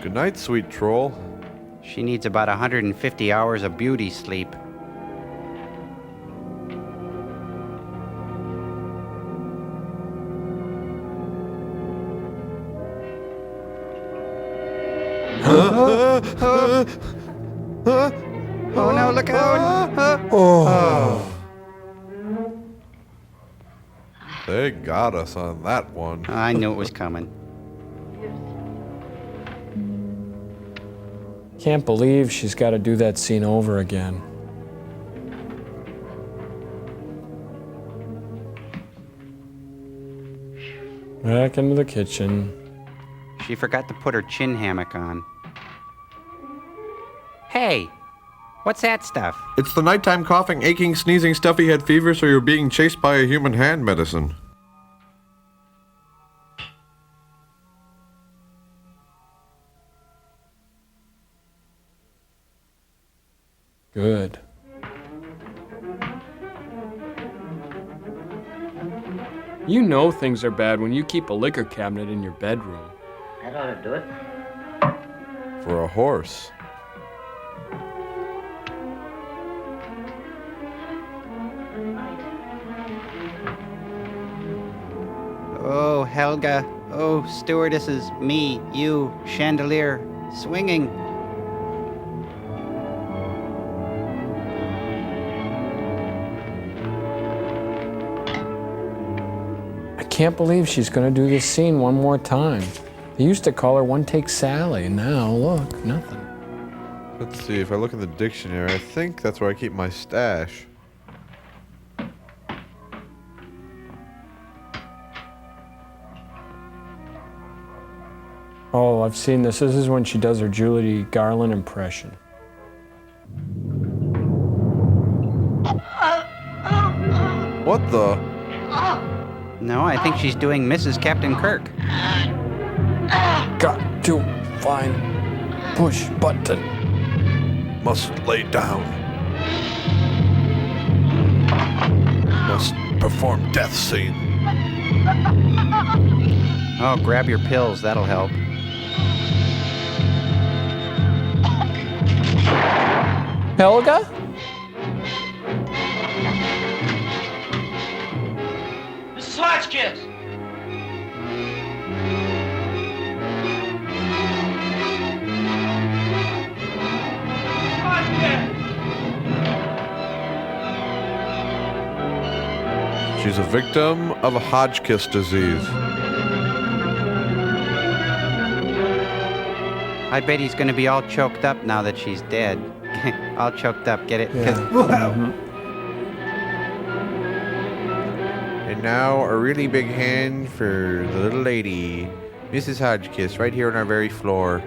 Speaker 6: Good night, sweet troll.
Speaker 7: She needs about 150 hours of beauty sleep. Oh no, look out!
Speaker 6: Oh. They got us on that one.
Speaker 7: I knew it was coming.
Speaker 2: Can't believe she's got to do that scene over again. Back into the kitchen.
Speaker 7: She forgot to put her chin hammock on. Hey, what's that stuff?
Speaker 6: It's the nighttime coughing, aching, sneezing, stuffy head fever, so you're being chased by a human hand medicine.
Speaker 2: Good. You know things are bad when you keep a liquor cabinet in your bedroom.
Speaker 18: That ought to do it.
Speaker 6: For a horse.
Speaker 7: Oh, Helga. Oh, stewardesses, me, you, chandelier, swinging.
Speaker 2: I can't believe she's going to do this scene one more time. They used to call her One Take Sally, and now, look, nothing.
Speaker 6: Let's see, if I look in the dictionary, I think that's where I keep my stash.
Speaker 2: Oh, I've seen this. This is when she does her Julie Garland impression.
Speaker 6: What the?
Speaker 7: No, I think she's doing Mrs. Captain Kirk.
Speaker 2: Got to find push button.
Speaker 16: Must lay down. Must perform death scene.
Speaker 7: Oh, grab your pills. That'll help.
Speaker 2: Helga?
Speaker 15: Mrs. Hotchkiss!
Speaker 6: She's a victim of a Hotchkiss disease.
Speaker 7: I bet he's gonna be all choked up now that she's dead. All choked up, get it?
Speaker 2: Yeah.
Speaker 7: 'Cause- Whoa!
Speaker 6: And now a really big hand for the little lady, Mrs. Hotchkiss, right here on our very floor.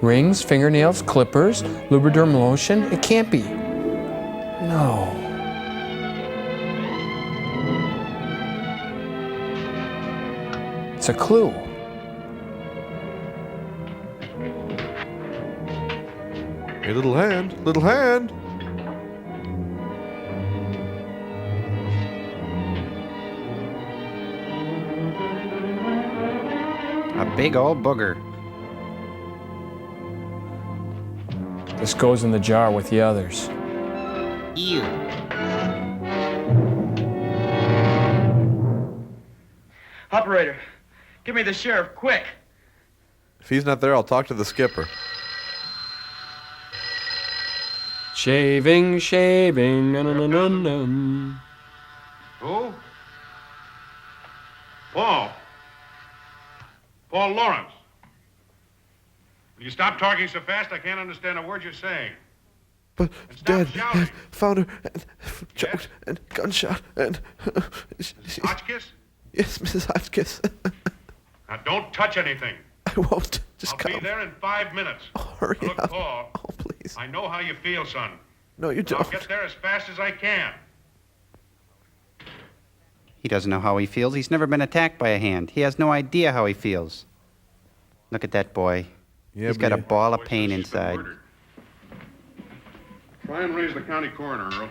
Speaker 2: Rings, fingernails, clippers, Lubriderm lotion. It can't be. No. It's a clue.
Speaker 6: Hey, little hand, little hand.
Speaker 7: A big old booger.
Speaker 2: This goes in the jar with the others.
Speaker 7: Ew.
Speaker 15: Operator, give me the sheriff, quick!
Speaker 6: If he's not there, I'll talk to the skipper.
Speaker 2: Shaving, shaving, na-na-na-na-na.
Speaker 13: Who? Paul. Paul Lawrence. Will you stop talking so fast? I can't understand a word you're saying.
Speaker 16: But
Speaker 13: stop
Speaker 16: Dad,
Speaker 13: shouting.
Speaker 16: found her and choked and gunshot and.
Speaker 13: Hotchkiss?
Speaker 16: Yes, Mrs. Hotchkiss.
Speaker 13: Now don't touch anything.
Speaker 16: I won't. Just
Speaker 13: I'll
Speaker 16: come.
Speaker 13: be there in 5 minutes.
Speaker 16: Hurry
Speaker 13: Look,
Speaker 16: up.
Speaker 13: Paul.
Speaker 16: Oh, please.
Speaker 13: I know how you feel, son.
Speaker 16: No, you
Speaker 13: I'll
Speaker 16: don't.
Speaker 13: get there as fast as I can.
Speaker 7: He doesn't know how he feels. He's never been attacked by a hand. He has no idea how he feels. Look at that boy.
Speaker 6: Yeah,
Speaker 7: He's got a
Speaker 6: but-
Speaker 7: ball of pain inside.
Speaker 13: Try and raise the county coroner, Earl.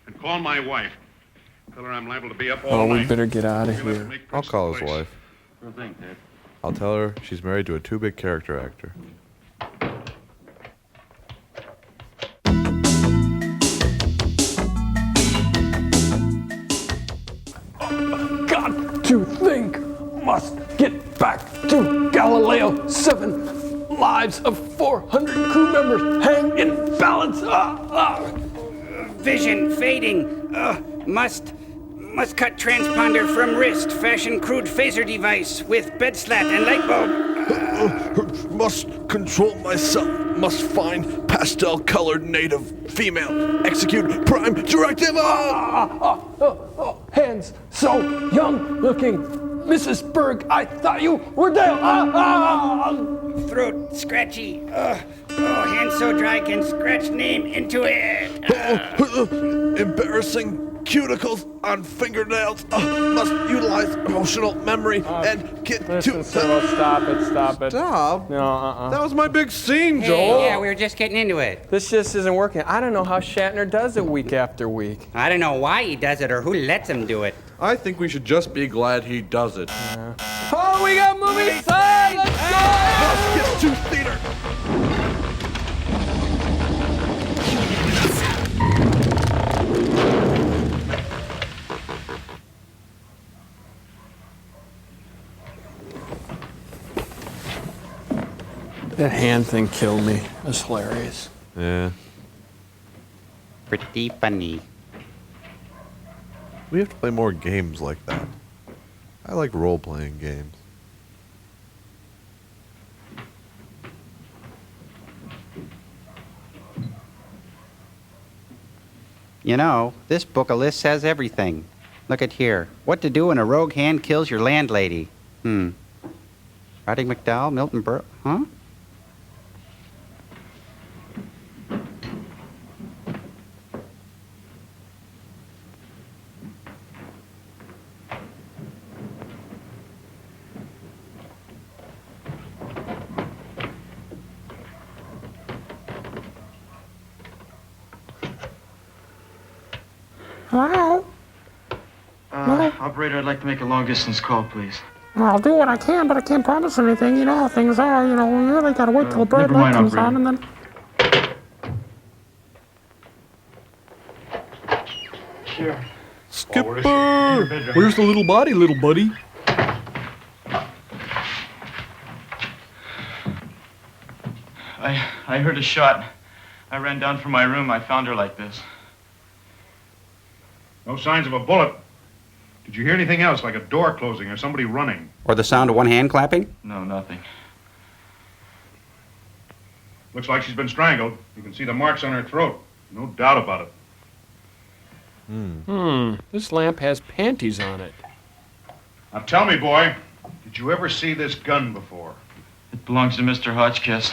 Speaker 13: And call my wife. Tell her I'm liable to be up all
Speaker 2: Oh,
Speaker 13: night.
Speaker 2: we better get out of here.
Speaker 6: I'll call his wife.
Speaker 13: Sure thing, Ted.
Speaker 6: I'll tell her she's married to a too big character actor.
Speaker 2: Got to think. Must get back to Galileo. 7 lives of 400 crew members hang in balance.
Speaker 7: Vision fading. Must cut transponder from wrist. Fashion crude phaser device with bed slat and light bulb.
Speaker 16: Must control myself. Must find pastel-colored native female. Execute prime directive.
Speaker 2: Hands so young looking. Mrs. Berg, I thought you were dead.
Speaker 7: Throat scratchy. Hand so dry can scratch name into it.
Speaker 16: Embarrassing cuticles on fingernails. Must utilize emotional memory and get
Speaker 2: Listen,
Speaker 16: to.
Speaker 2: Cyril, stop it.
Speaker 6: Stop?
Speaker 2: No,
Speaker 6: That was my big scene, Joel.
Speaker 7: Hey, yeah, we were just getting into it.
Speaker 2: This just isn't working. I don't know how Shatner does it week after week.
Speaker 7: I don't know why he does it or who lets him do it.
Speaker 6: I think we should just be glad he does it.
Speaker 2: Oh, we got movie time! Let's go!
Speaker 16: Must get to theater.
Speaker 2: That hand thing killed me. That's hilarious.
Speaker 6: Yeah.
Speaker 7: Pretty funny.
Speaker 6: We have to play more games like that. I like role-playing games.
Speaker 7: You know, this book of lists has everything. Look at here. What to do when a rogue hand kills your landlady. Roddy McDowell, Milton Berle, huh?
Speaker 5: Hello?
Speaker 15: Operator, I'd like to make a long-distance call, please.
Speaker 5: I'll do what I can, but I can't promise anything. You know how things are. You know, we really gotta wait till the bright
Speaker 15: never
Speaker 5: light
Speaker 15: mind,
Speaker 5: comes
Speaker 15: operator.
Speaker 5: on and then...
Speaker 15: Sure.
Speaker 6: Skipper!
Speaker 9: Where's the little body, little buddy?
Speaker 15: I heard a shot. I ran down from my room. I found her like this.
Speaker 13: No signs of a bullet. Did you hear anything else, like a door closing or somebody running?
Speaker 7: Or the sound of one hand clapping?
Speaker 15: No, nothing.
Speaker 13: Looks like she's been strangled. You can see the marks on her throat. No doubt about it.
Speaker 9: This lamp has panties on it.
Speaker 13: Now tell me, boy, did you ever see this gun before?
Speaker 15: It belongs to Mr. Hotchkiss.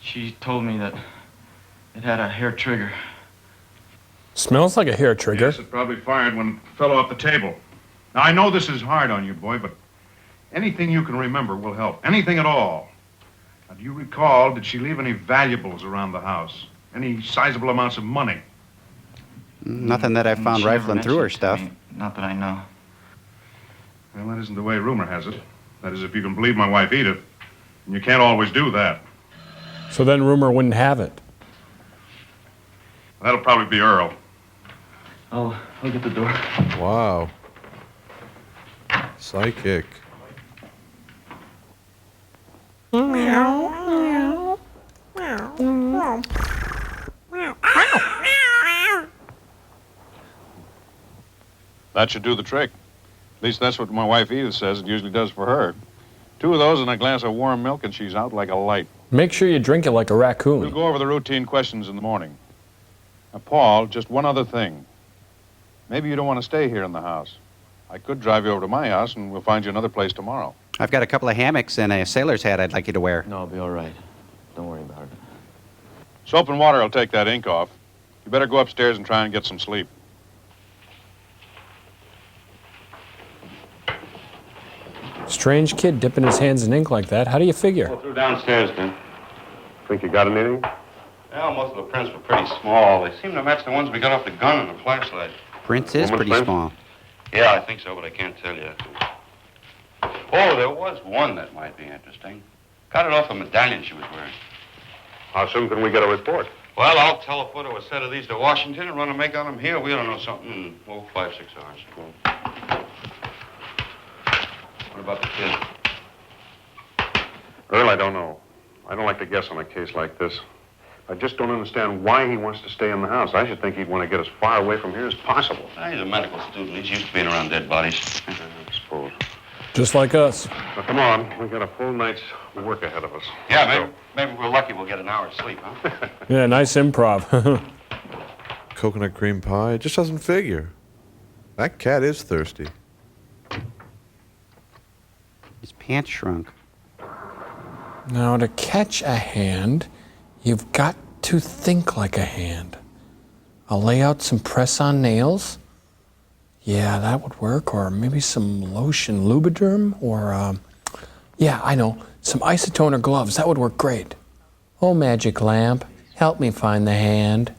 Speaker 15: She told me that it had a hair trigger.
Speaker 2: Smells like a hair trigger.
Speaker 13: Yes, it probably fired when it fell off the table. Now, I know this is hard on you, boy, but anything you can remember will help. Anything at all. Now, do you recall, did she leave any valuables around the house? Any sizable amounts of money?
Speaker 7: Nothing that I found
Speaker 15: She never
Speaker 7: rifling through her
Speaker 15: mentioned it to
Speaker 7: stuff.
Speaker 15: me. Not that I know.
Speaker 13: Well, that isn't the way rumor has it. That is, if you can believe my wife Edith. And you can't always do that.
Speaker 2: So then rumor wouldn't have it.
Speaker 13: That'll probably be Earl.
Speaker 15: I'll get the door.
Speaker 6: Wow. Psychic.
Speaker 13: That should do the trick. At least that's what my wife Edith says it usually does for her. 2 of those and a glass of warm milk and she's out like a light.
Speaker 2: Make sure you drink it like a
Speaker 13: We'll
Speaker 2: raccoon.
Speaker 13: go over the routine questions in the morning. Now, Paul, just one other thing. Maybe you don't want to stay here in the house. I could drive you over to my house and we'll find you another place tomorrow.
Speaker 7: I've got a couple of hammocks and a sailor's hat I'd like you to wear.
Speaker 15: No, I'll be all right. Don't worry about it.
Speaker 13: Soap and water will take that ink off. You better go upstairs and try and get some sleep.
Speaker 2: Strange kid dipping his hands in ink like that. How do you figure?
Speaker 12: Go through downstairs, then.
Speaker 13: Think you got anything?
Speaker 12: Well, most of the prints were pretty small. They seem to match the ones we got off the gun and the flashlight.
Speaker 7: Prince is
Speaker 12: Woman's
Speaker 7: pretty
Speaker 12: print?
Speaker 7: small.
Speaker 12: Yeah, I think so, but I can't tell you. Oh, there was one that might be interesting. Got it off a medallion she was wearing.
Speaker 13: How soon can we get a report?
Speaker 12: Well, I'll telephoto a set of these to Washington and run a make on them here. We ought to know something in, 5, 6 hours. What about the kid?
Speaker 13: Earl, I don't know. I don't like to guess on a case like this. I just don't understand why he wants to stay in the house. I should think he'd want to get as far away from here as possible.
Speaker 12: He's a medical student. He's used to being around dead bodies.
Speaker 13: I suppose.
Speaker 2: Just like us.
Speaker 13: Now, come on. We've got a full night's work ahead of us.
Speaker 12: Yeah, maybe if we're lucky, we'll get an hour's sleep, huh?
Speaker 2: Yeah, nice improv.
Speaker 6: Coconut cream pie. It just doesn't figure. That cat is thirsty.
Speaker 7: His pants shrunk.
Speaker 2: Now, to catch a hand, you've got to think like a hand. I'll lay out some press-on nails. Yeah, that would work. Or maybe some lotion, Lubriderm. Or, yeah, I know, some isotoner gloves. That would work great. Oh, magic lamp, help me find the hand.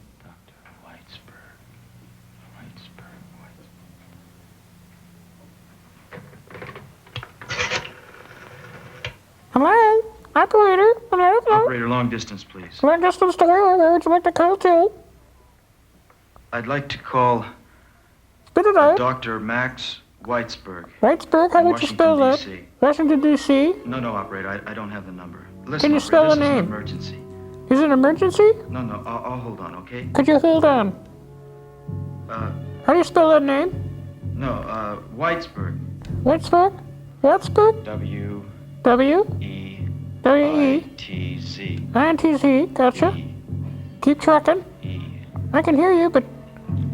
Speaker 5: Hello? Operator? Hello?
Speaker 15: Operator, long distance, please.
Speaker 5: Long distance to where would you like to call to?
Speaker 15: I'd like to call
Speaker 5: Spit it out.
Speaker 15: Dr. Max Weitzberg.
Speaker 5: Weitzberg, how would you spell that?
Speaker 15: D.C.
Speaker 5: Washington, D.C.?
Speaker 15: No, operator, I don't have the number. Listen,
Speaker 5: Can you
Speaker 15: operator,
Speaker 5: spell
Speaker 15: this
Speaker 5: the
Speaker 15: is an
Speaker 5: name?
Speaker 15: emergency.
Speaker 5: Is it an emergency?
Speaker 15: No, I'll hold on, okay?
Speaker 5: Could you hold on? How do you spell that name?
Speaker 15: No, Weitzberg.
Speaker 5: Weitzberg? Weitzberg?
Speaker 15: W.
Speaker 5: W? W-E?
Speaker 15: T-Z.
Speaker 5: I-N-T-Z, gotcha. Keep trucking. I can hear you, but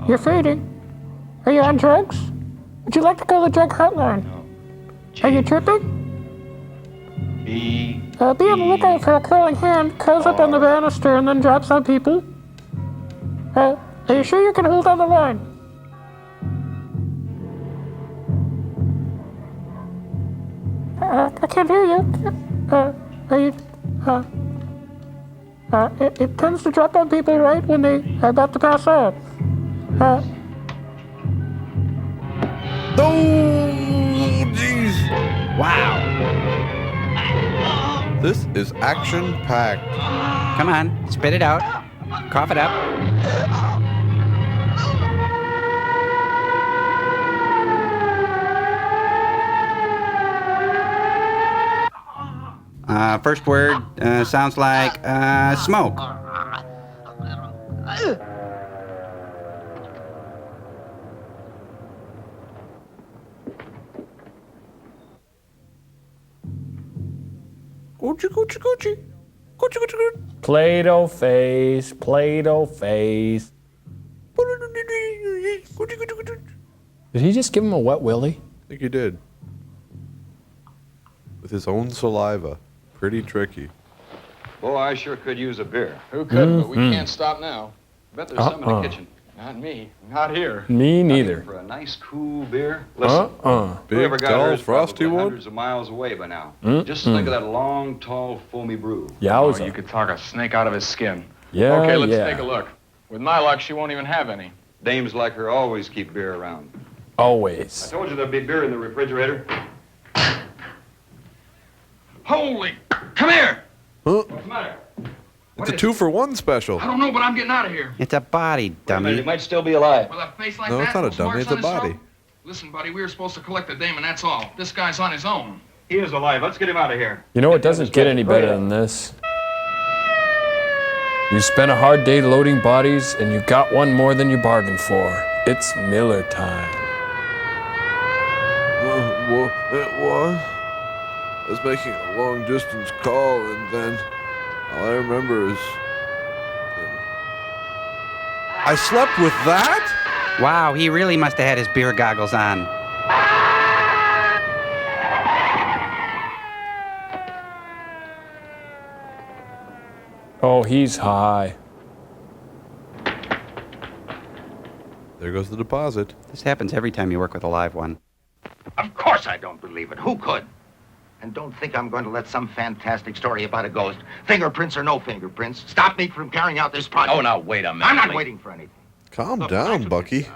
Speaker 5: you're fading. Are you on drugs? Would you like to call the drug hotline? Are you tripping?
Speaker 15: B.
Speaker 5: Be on the lookout for a curling hand, curls up on the banister and then drops on people. Are you sure you can hold on the line? I can't hear you. Are you, it tends to drop on people right when they are about to pass out.
Speaker 7: Wow.
Speaker 6: This is action-packed.
Speaker 7: Come on, spit it out. Cough it up. First word sounds like smoke.
Speaker 16: Gucci, Gucci, Gucci. Gucci, Gucci, Gucci.
Speaker 2: Play-Doh face, Play-Doh face. Did he just give him a wet willy?
Speaker 6: I think he did. With his own saliva. Pretty tricky.
Speaker 12: Boy, I sure could use a beer.
Speaker 9: Who could, but we can't stop now. Bet there's some in the kitchen. Not me. Not here.
Speaker 2: Me neither.
Speaker 12: For a nice, cool beer. Listen. Whoever
Speaker 6: Big,
Speaker 12: got
Speaker 6: tall,
Speaker 12: hers
Speaker 6: frosty
Speaker 12: probably
Speaker 6: one?
Speaker 12: hundreds of miles away by now. Just think of that long, tall, foamy brew.
Speaker 2: Yowza.
Speaker 9: Oh, you could talk a snake out of his skin.
Speaker 2: Yeah,
Speaker 9: Okay, let's
Speaker 2: yeah.
Speaker 9: take a look. With my luck, she won't even have any.
Speaker 12: Dames like her always keep beer around.
Speaker 2: Always.
Speaker 12: I told you there'd be beer in the refrigerator. Holy! Come here!
Speaker 6: Huh?
Speaker 12: What's the matter?
Speaker 6: It's a 2-for-1 special.
Speaker 12: I don't know, but I'm getting out of here.
Speaker 7: It's a body, dummy.
Speaker 12: It might still be alive.
Speaker 19: With a face like
Speaker 6: No,
Speaker 19: that,
Speaker 6: it's not a
Speaker 19: with
Speaker 6: dummy,
Speaker 19: marks
Speaker 6: it's a
Speaker 19: on his
Speaker 6: body.
Speaker 19: throat? Listen, buddy, we were supposed to collect the dame, and that's all. This guy's on his own.
Speaker 12: He is alive. Let's get him out of here.
Speaker 2: You know, it doesn't get any better than this. You spent a hard day loading bodies, and you got one more than you bargained for. It's Miller time.
Speaker 16: It was. I was making a long distance call, and then all I remember is
Speaker 6: I slept with that?
Speaker 7: Wow, he really must have had his beer goggles on.
Speaker 2: Oh, he's high.
Speaker 6: There goes the deposit.
Speaker 7: This happens every time you work with a live one.
Speaker 10: Of course I don't believe it. Who could? And don't think I'm going to let some fantastic story about a ghost, fingerprints or no fingerprints, stop me from carrying out this project.
Speaker 8: Oh, now, wait a minute.
Speaker 10: I'm not
Speaker 8: please.
Speaker 10: waiting for anything.
Speaker 6: Calm
Speaker 10: Look,
Speaker 6: down, Bucky.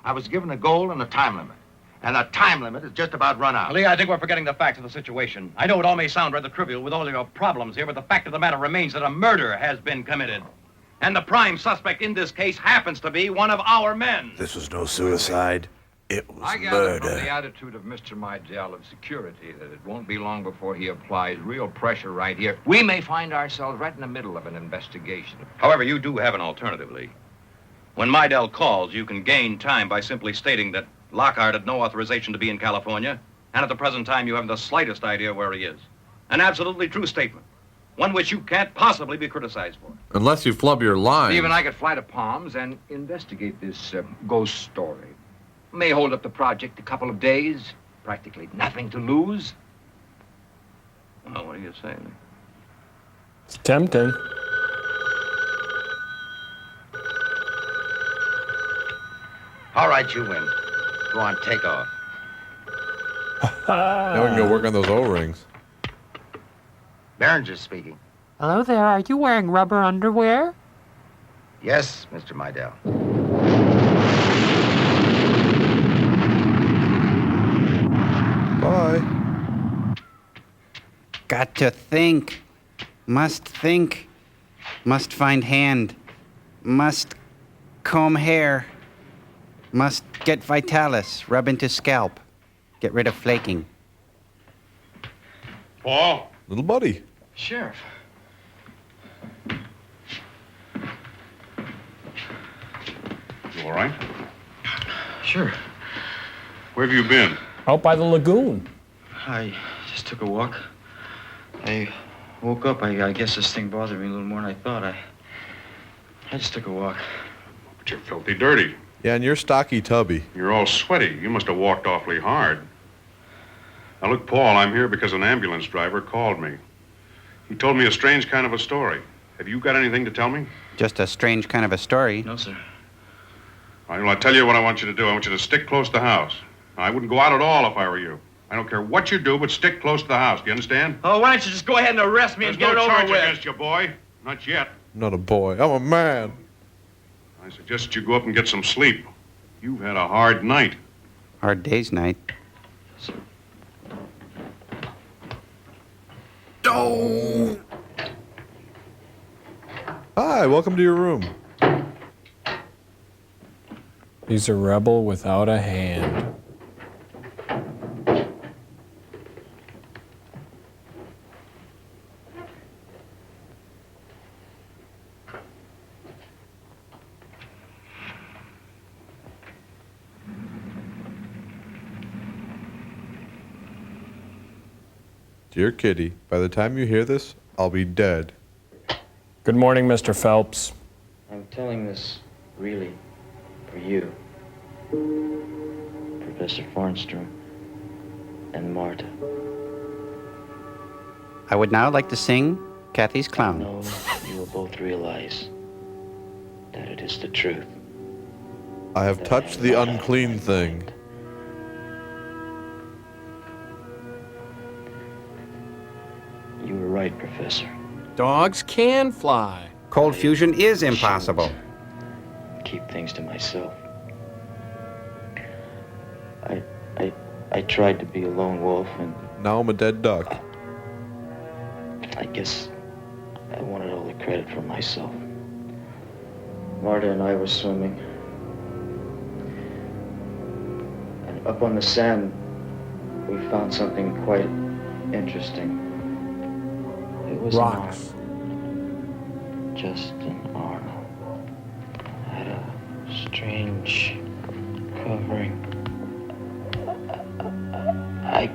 Speaker 10: I was given a goal and a time limit. And the time limit is just about run out.
Speaker 8: Lee, I think we're forgetting the facts of the situation. I know it all may sound rather trivial with all your problems here, but the fact of the matter remains that a murder has been committed. And the prime suspect in this case happens to be one of our men.
Speaker 16: this was no suicide. It was
Speaker 14: I gather from the
Speaker 16: murder.
Speaker 14: attitude of Mr. Mydell of security that it won't be long before he applies real pressure right here. We may find ourselves right in the middle of an investigation.
Speaker 8: However, you do have an alternative, Lee. When Mydell calls, you can gain time by simply stating that Lockhart had no authorization to be in California, and at the present time you haven't the slightest idea where he is. An absolutely true statement. One which you can't possibly be criticized for.
Speaker 6: Unless you flub your line.
Speaker 14: Steve and I could fly to Palms and investigate this ghost story. May hold up the project a couple of days. Practically nothing to lose.
Speaker 8: Well, what do you say, Lee?
Speaker 2: It's tempting.
Speaker 10: All right, you win. Go on, take off.
Speaker 6: Now we can go work on those O-rings.
Speaker 10: Behringer's speaking.
Speaker 5: Hello there, are you wearing rubber underwear?
Speaker 10: Yes, Mr. Mydell.
Speaker 6: Bye.
Speaker 7: Got to think. Must think. Must find hand. Must comb hair. Must get Vitalis. Rub into scalp. Get rid of flaking.
Speaker 13: Paul?
Speaker 6: Little buddy.
Speaker 19: Sheriff.
Speaker 13: You all right?
Speaker 19: Sure.
Speaker 13: Where have you been?
Speaker 2: Out by the lagoon.
Speaker 15: I just took a walk. I woke up. I guess this thing bothered me a little more than I thought. I just took a walk.
Speaker 13: But you're filthy dirty.
Speaker 6: Yeah, and you're stocky tubby.
Speaker 13: You're all sweaty. You must have walked awfully hard. Now, look, Paul, I'm here because an ambulance driver called me. He told me a strange kind of a story. Have you got anything to tell me?
Speaker 7: Just a strange kind of a story.
Speaker 15: No, sir.
Speaker 13: All right, well, I'll tell you what I want you to do. I want you to stick close to the house. I wouldn't go out at all if I were you. I don't care what you do, but stick close to the house. Do you understand?
Speaker 15: Oh, why don't you just go ahead and arrest me
Speaker 13: There's
Speaker 15: and get
Speaker 13: no
Speaker 15: it
Speaker 13: charge
Speaker 15: over with?
Speaker 13: against you, boy. Not yet.
Speaker 6: I'm not a boy. I'm a man.
Speaker 13: I suggest you go up and get some sleep. You've had a hard night.
Speaker 7: Hard day's night.
Speaker 16: No!
Speaker 6: Hi, welcome to your room.
Speaker 2: He's a rebel without a hand.
Speaker 6: Dear Kitty, by the time you hear this, I'll be dead.
Speaker 2: Good morning, Mr. Phelps.
Speaker 15: I'm telling this really for you, Professor Farnstrom, and Marta.
Speaker 7: I would now like to sing Kathy's Clown.
Speaker 15: I know you will both realize that it is the truth.
Speaker 6: I have touched the unclean thing.
Speaker 15: You were right, Professor.
Speaker 2: Dogs can fly.
Speaker 7: Cold fusion is impossible.
Speaker 15: Keep things to myself. I tried to be a lone wolf, and
Speaker 6: now I'm a dead duck.
Speaker 15: I guess I wanted all the credit for myself. Marta and I were swimming, and up on the sand, we found something quite interesting. It was
Speaker 2: rocks.
Speaker 15: An arm. Just an arm. Had a strange covering. I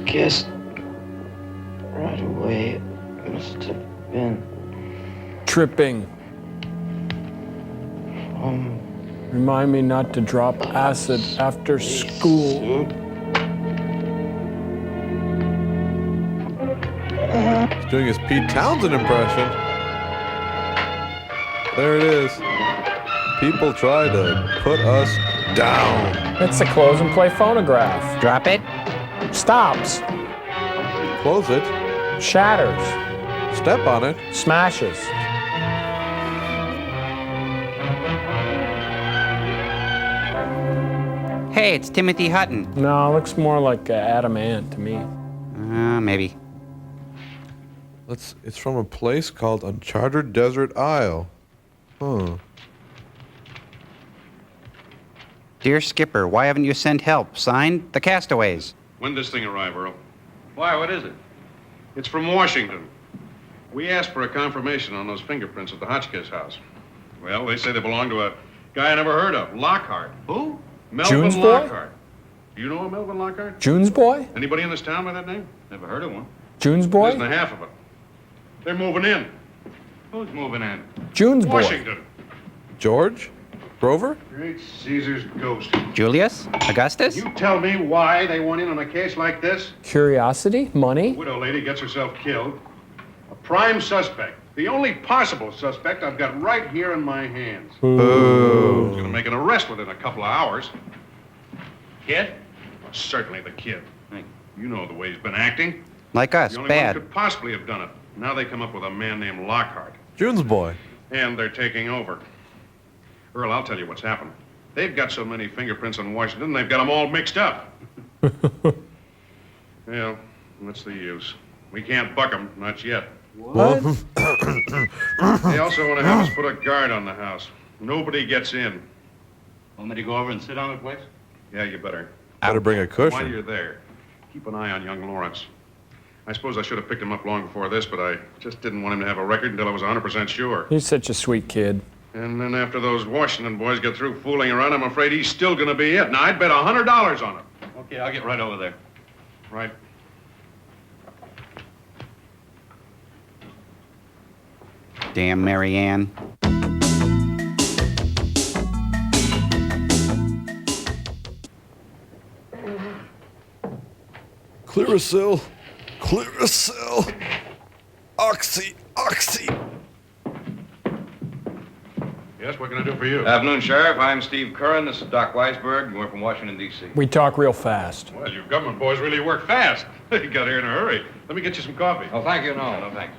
Speaker 15: guess right away it must have been
Speaker 2: Tripping. Remind me not to drop acid after school.
Speaker 6: He's doing his Pete Townsend impression. There it is. People try to put us down.
Speaker 2: It's a close and play phonograph.
Speaker 7: Drop it.
Speaker 2: Stops.
Speaker 6: Close it.
Speaker 2: Shatters.
Speaker 6: Step on it.
Speaker 2: Smashes.
Speaker 7: Hey, it's Timothy Hutton.
Speaker 2: No, it looks more like Adam Ant to me.
Speaker 7: Maybe.
Speaker 6: It's from a place called Uncharted Desert Isle. Huh.
Speaker 7: Dear Skipper, why haven't you sent help? Signed, the Castaways.
Speaker 13: When does this thing arrive, Earl?
Speaker 12: Why, what is it?
Speaker 13: It's from Washington. We asked for a confirmation on those fingerprints at the Hotchkiss house. Well, they say they belong to a guy I never heard of, Lockhart. Who? Melvin
Speaker 2: June's boy?
Speaker 13: Lockhart. Do you know a Melvin Lockhart?
Speaker 2: June's boy?
Speaker 13: Anybody in this town by that name? Never heard of one.
Speaker 2: June's boy?
Speaker 13: Isn't half of it. They're moving in. Who's moving in?
Speaker 2: June's boy.
Speaker 13: Washington.
Speaker 6: George? Grover?
Speaker 13: Great Caesar's ghost.
Speaker 7: Julius? Augustus?
Speaker 13: You tell me why they went in on a case like this?
Speaker 2: Curiosity? Money?
Speaker 13: Widow lady gets herself killed. A prime suspect. The only possible suspect I've got right here in my hands.
Speaker 6: Boo.
Speaker 13: He's gonna make an arrest within a couple of hours. Kid? Well, certainly the kid. You know the way he's been acting.
Speaker 7: Like us,
Speaker 13: The only
Speaker 7: bad.
Speaker 13: one who could possibly have done it. Now they come up with a man named Lockhart.
Speaker 6: June's boy.
Speaker 13: And they're taking over. Earl, I'll tell you what's happened. They've got so many fingerprints on Washington, they've got them all mixed up. Well, what's the use? We can't buck them, not yet.
Speaker 2: What?
Speaker 13: They also want to have us put a guard on the house. Nobody gets in.
Speaker 12: Want me to go over and sit on the place?
Speaker 13: Yeah, you better.
Speaker 6: Better bring a
Speaker 13: While
Speaker 6: cushion.
Speaker 13: you're there, keep an eye on young Lawrence. I suppose I should have picked him up long before this, but I just didn't want him to have a record until I was 100% sure.
Speaker 2: He's such a sweet kid.
Speaker 13: And then after those Washington boys get through fooling around, I'm afraid he's still going to be it. Now, I'd bet $100 on it.
Speaker 12: Okay, I'll get right over there.
Speaker 13: Right.
Speaker 7: Damn Mary Ann.
Speaker 16: Clearasil. Clearasil. Oxy. Oxy.
Speaker 13: Yes, what can I do for you?
Speaker 12: Afternoon, Sheriff. I'm Steve Curran. This is Doc Weisberg. We're from Washington, D.C.
Speaker 2: We talk real fast.
Speaker 13: Well, you government boys really work fast. You got here in a hurry. Let me get you some coffee.
Speaker 12: Oh, thank you. No, thanks.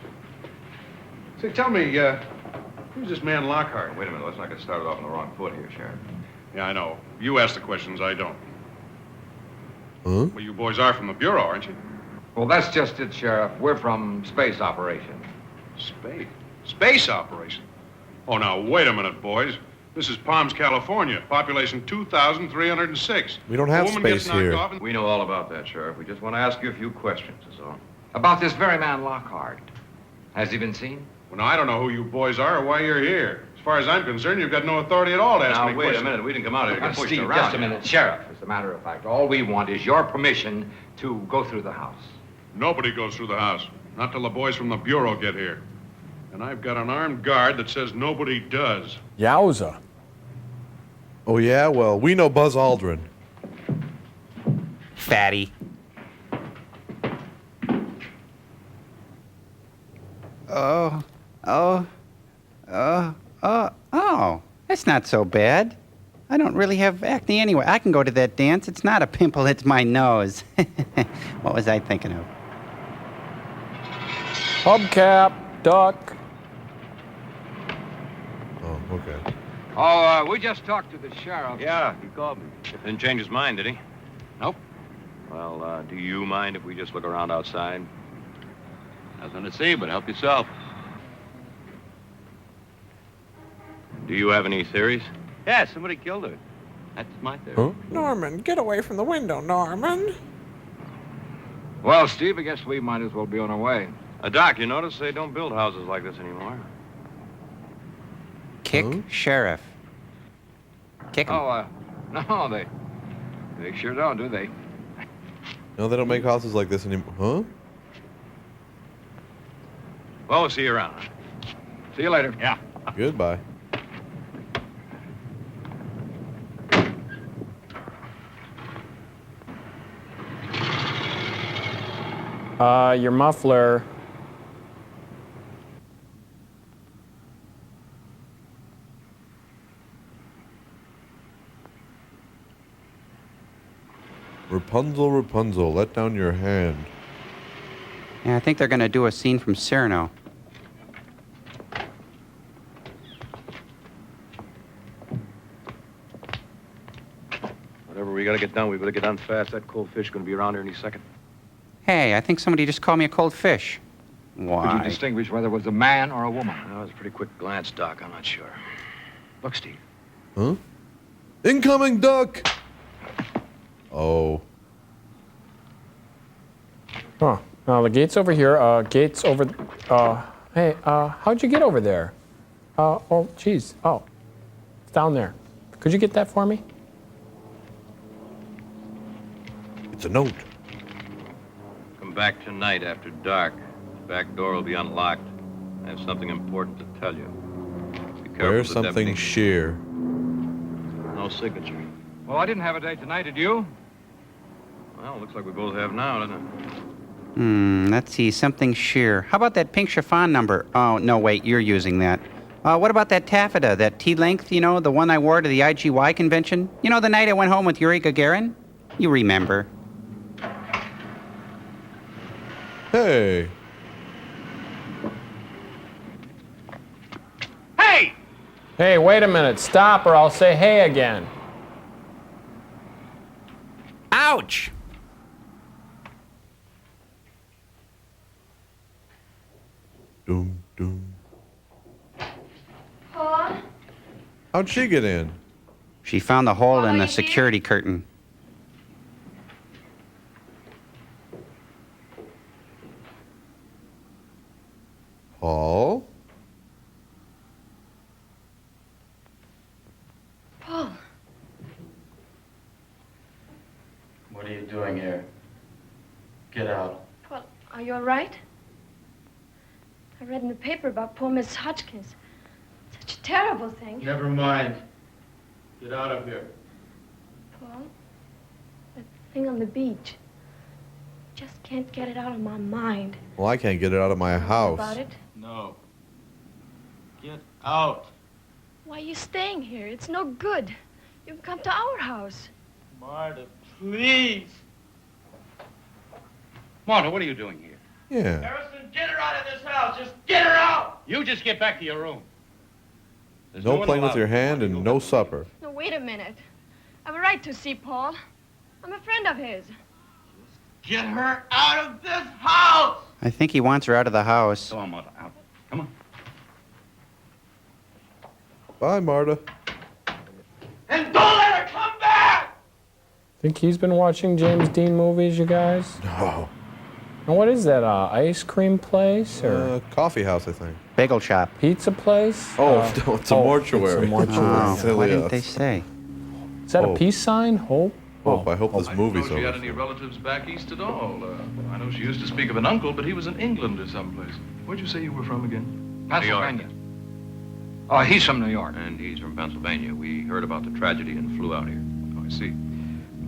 Speaker 13: Say, tell me, who's this man Lockhart?
Speaker 12: Wait a minute. Let's not get started off on the wrong foot here, Sheriff.
Speaker 13: Yeah, I know. You ask the questions, I don't.
Speaker 6: Huh?
Speaker 13: Well, you boys are from the Bureau, aren't you?
Speaker 14: Well, that's just it, Sheriff. We're from Space Operation.
Speaker 13: Space? Space operation? Oh, now, wait a minute, boys. This is Palms, California. Population 2,306.
Speaker 6: We don't have
Speaker 13: A woman
Speaker 6: space
Speaker 13: gets knocked
Speaker 6: here.
Speaker 13: off and-
Speaker 12: We know all about that, Sheriff. We just want to ask you a few questions, is all.
Speaker 14: About this very man, Lockhart. Has he been seen?
Speaker 13: Well, now, I don't know who you boys are or why you're here. As far as I'm concerned, you've got no authority at all to ask
Speaker 12: Now,
Speaker 13: me
Speaker 12: wait a
Speaker 13: questions.
Speaker 12: minute. We didn't come out here to get pushed
Speaker 14: Steve,
Speaker 12: around.
Speaker 14: just a minute. Sheriff, as a matter of fact, all we want is your permission to go through the house.
Speaker 13: Nobody goes through the house. Not till the boys from the Bureau get here. And I've got an armed guard that says nobody does.
Speaker 2: Yowza.
Speaker 6: Oh, yeah? Well, we know Buzz Aldrin.
Speaker 7: Fatty. Oh, that's not so bad. I don't really have acne anyway. I can go to that dance. It's not a pimple, it's my nose. What was I thinking of?
Speaker 2: Hubcap, duck.
Speaker 6: Oh, okay.
Speaker 14: Oh, we just talked to the sheriff.
Speaker 12: Yeah, he called me. Didn't change his mind, did he?
Speaker 14: Nope.
Speaker 12: Well, do you mind if we just look around outside? Nothing to see, but help yourself. Do you have any theories? Yeah, somebody killed her. That's my theory.
Speaker 2: Huh?
Speaker 5: Norman, get away from the window, Norman.
Speaker 14: Well, Steve, I guess we might as well be on our way.
Speaker 12: Doc, you notice they don't build houses like this anymore.
Speaker 7: Kick sheriff. Kick him.
Speaker 14: Oh, no, they sure don't, do they?
Speaker 6: No, they don't make houses like this anymore. Huh?
Speaker 12: Well, we'll see you around.
Speaker 14: See you later.
Speaker 12: Yeah.
Speaker 6: Goodbye.
Speaker 2: Your muffler.
Speaker 6: Rapunzel, Rapunzel, let down your hand.
Speaker 7: Yeah, I think they're going to do a scene from Cyrano.
Speaker 12: Whatever we gotta get done, we better get done fast. That cold fish is gonna be around here any second.
Speaker 7: Hey, I think somebody just called me a cold fish.
Speaker 14: Could you
Speaker 7: Why?
Speaker 14: distinguish whether it was a man or a woman?
Speaker 12: That was a pretty quick glance, Doc. I'm not sure. Look, Steve.
Speaker 6: Huh? Incoming duck! Oh.
Speaker 2: Huh. The gate's over here. Gate's over. Hey, how'd you get over there? Oh, geez. Oh, it's down there. Could you get that for me?
Speaker 6: It's a note.
Speaker 12: Come back tonight after dark. The back door will be unlocked. I have something important to tell you. Be careful.
Speaker 6: Wear
Speaker 12: of the
Speaker 6: something
Speaker 12: deputy.
Speaker 6: sheer.
Speaker 12: No signature.
Speaker 14: Well, I didn't have a date tonight, did you?
Speaker 12: Well, looks like we both have now, doesn't it?
Speaker 7: Let's see, something sheer. How about that pink chiffon number? Oh, no, wait, you're using that. What about that taffeta, that T-length, you know, the one I wore to the IGY convention? You know, the night I went home with Yuri Gagarin? You remember.
Speaker 6: Hey.
Speaker 14: Hey!
Speaker 2: Hey, wait a minute. Stop or I'll say hey again.
Speaker 7: Ouch!
Speaker 6: Doom, doom.
Speaker 11: Paul?
Speaker 6: How'd she get in?
Speaker 7: She found the hole in
Speaker 11: Are
Speaker 7: the
Speaker 11: you
Speaker 7: security curtain.
Speaker 6: Paul?
Speaker 11: Paul.
Speaker 15: What are you doing here? Get out.
Speaker 11: Paul, are you all right? I read in the paper about poor Miss Hotchkiss. Such a terrible thing.
Speaker 15: Never mind. Get out of here.
Speaker 11: Paul, that thing on the beach. Just can't get it out of my mind.
Speaker 6: Well, I can't get it out of my house.
Speaker 11: About it?
Speaker 15: No. Get out.
Speaker 11: Why are you staying here? It's no good. You can come to our house.
Speaker 15: Marta, please.
Speaker 10: Marta, what are you doing here?
Speaker 6: Yeah.
Speaker 15: Harrison, get her out of this house. Just get her out.
Speaker 10: You just get back to your room. There's
Speaker 6: No
Speaker 10: one
Speaker 6: playing with
Speaker 10: allowed.
Speaker 6: your hand and no supper.
Speaker 11: No, wait a minute. I have a right to see Paul. I'm a friend of his.
Speaker 10: Get her out of this house!
Speaker 7: I think he wants her out of the house.
Speaker 12: Come on, Martha, out. Come on.
Speaker 6: Bye, Marta.
Speaker 10: And don't let her come back!
Speaker 2: Think he's been watching James Dean movies, you guys?
Speaker 6: No.
Speaker 2: And what is that, ice cream place or
Speaker 6: Coffee house, I think.
Speaker 7: Bagel shop.
Speaker 2: pizza place?
Speaker 6: Oh, no, it's a mortuary.
Speaker 2: It's a mortuary.
Speaker 7: Oh, why didn't they say?
Speaker 2: Is that a peace sign? Hope?
Speaker 6: Hope. I hope this movie's
Speaker 9: I didn't know she had
Speaker 6: over.
Speaker 9: any relatives back east at all. I know she used to speak of an uncle, but he was in England or someplace. Where'd you say you were from again?
Speaker 14: Pennsylvania. Oh, he's from New York.
Speaker 12: And he's from Pennsylvania. We heard about the tragedy and flew out here. Oh, I see.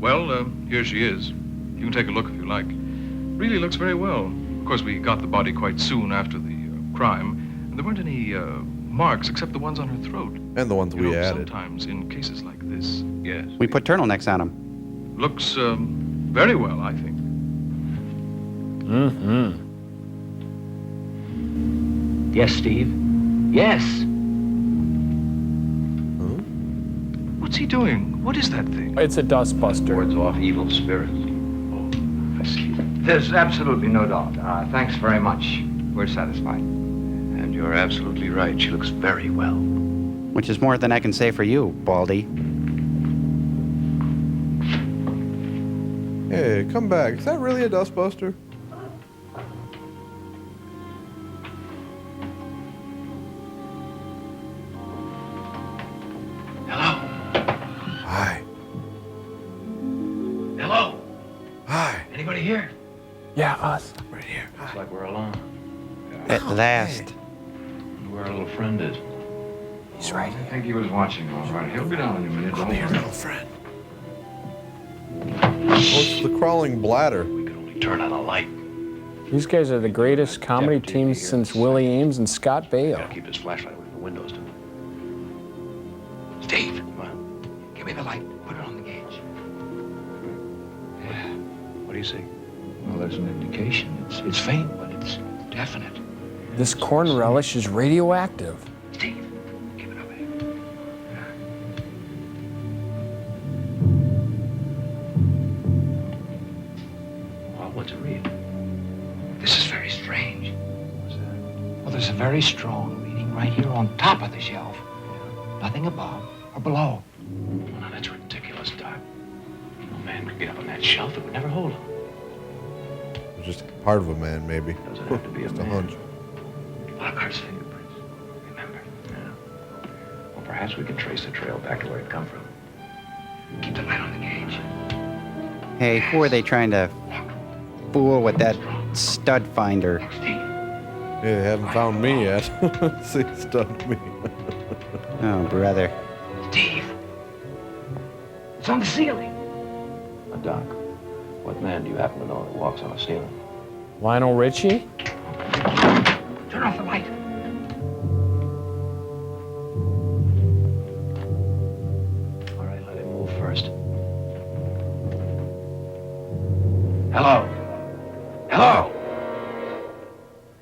Speaker 12: Well, here she is. You can take a look if you like. Really looks very well. Of course, we got the body quite soon after the crime, and there weren't any marks except the ones on her throat.
Speaker 6: And the ones we added.
Speaker 12: Sometimes in cases like this, yes.
Speaker 7: We put turtlenecks on him.
Speaker 12: Looks very well, I think.
Speaker 2: Mm-hmm.
Speaker 14: Yes, Steve. Yes.
Speaker 12: What's he doing? What is that thing?
Speaker 2: It's a dustbuster.
Speaker 14: Wards off evil spirits. Oh, I see. There's absolutely no doubt. Thanks very much. We're satisfied.
Speaker 15: And you're absolutely right. She looks very well.
Speaker 7: Which is more than I can say for you, Baldy.
Speaker 6: Hey, come back. Is that really a dustbuster?
Speaker 10: Hello?
Speaker 6: Hi.
Speaker 10: Hello?
Speaker 6: Hi.
Speaker 10: Anybody here?
Speaker 2: Yeah, us.
Speaker 6: Right here.
Speaker 15: Looks like we're alone.
Speaker 7: At last.
Speaker 15: Wonder where our little friend is.
Speaker 2: He's right
Speaker 14: I
Speaker 2: here.
Speaker 14: think he was watching all right. He'll be down in a minute.
Speaker 6: Come here, little friend. What's the crawling bladder?
Speaker 15: We could only turn on a light.
Speaker 2: These guys are the greatest comedy teams since Willie Ames and Scott Baio.
Speaker 15: Gotta keep his flashlight away from the windows, too.
Speaker 14: Steve,
Speaker 15: Come on.
Speaker 14: give me the light. Put it on the gauge. Yeah.
Speaker 15: What do you see?
Speaker 14: Well, there's an indication. It's faint, but it's definite.
Speaker 2: This corn relish is radioactive.
Speaker 14: Steve, give it up here.
Speaker 15: Well, what's it read?
Speaker 14: This is very strange. What's that? Well, there's a very strong reading right here on top of the shelf. Nothing above or below.
Speaker 15: Well, now, that's ridiculous, Doc. No man could get up on that shelf. It would never hold him.
Speaker 6: It's just part of a man, maybe.
Speaker 15: Doesn't have to be a
Speaker 6: Just a
Speaker 15: man.
Speaker 6: hunch.
Speaker 15: Lockhart's fingerprints. Remember? Yeah. Well, perhaps we can trace the trail back to where it come from.
Speaker 14: Keep the light on the gauge.
Speaker 7: Hey, who are they trying to fool with that stud finder?
Speaker 6: Yeah, they haven't found me yet. See, stunned me.
Speaker 7: Oh, brother.
Speaker 14: Steve, it's on the ceiling.
Speaker 15: Now, Doc, what man do you happen to know that walks on a ceiling?
Speaker 2: Lionel Richie?
Speaker 14: Turn off the light.
Speaker 15: All right, let him move first.
Speaker 14: Hello? Hello?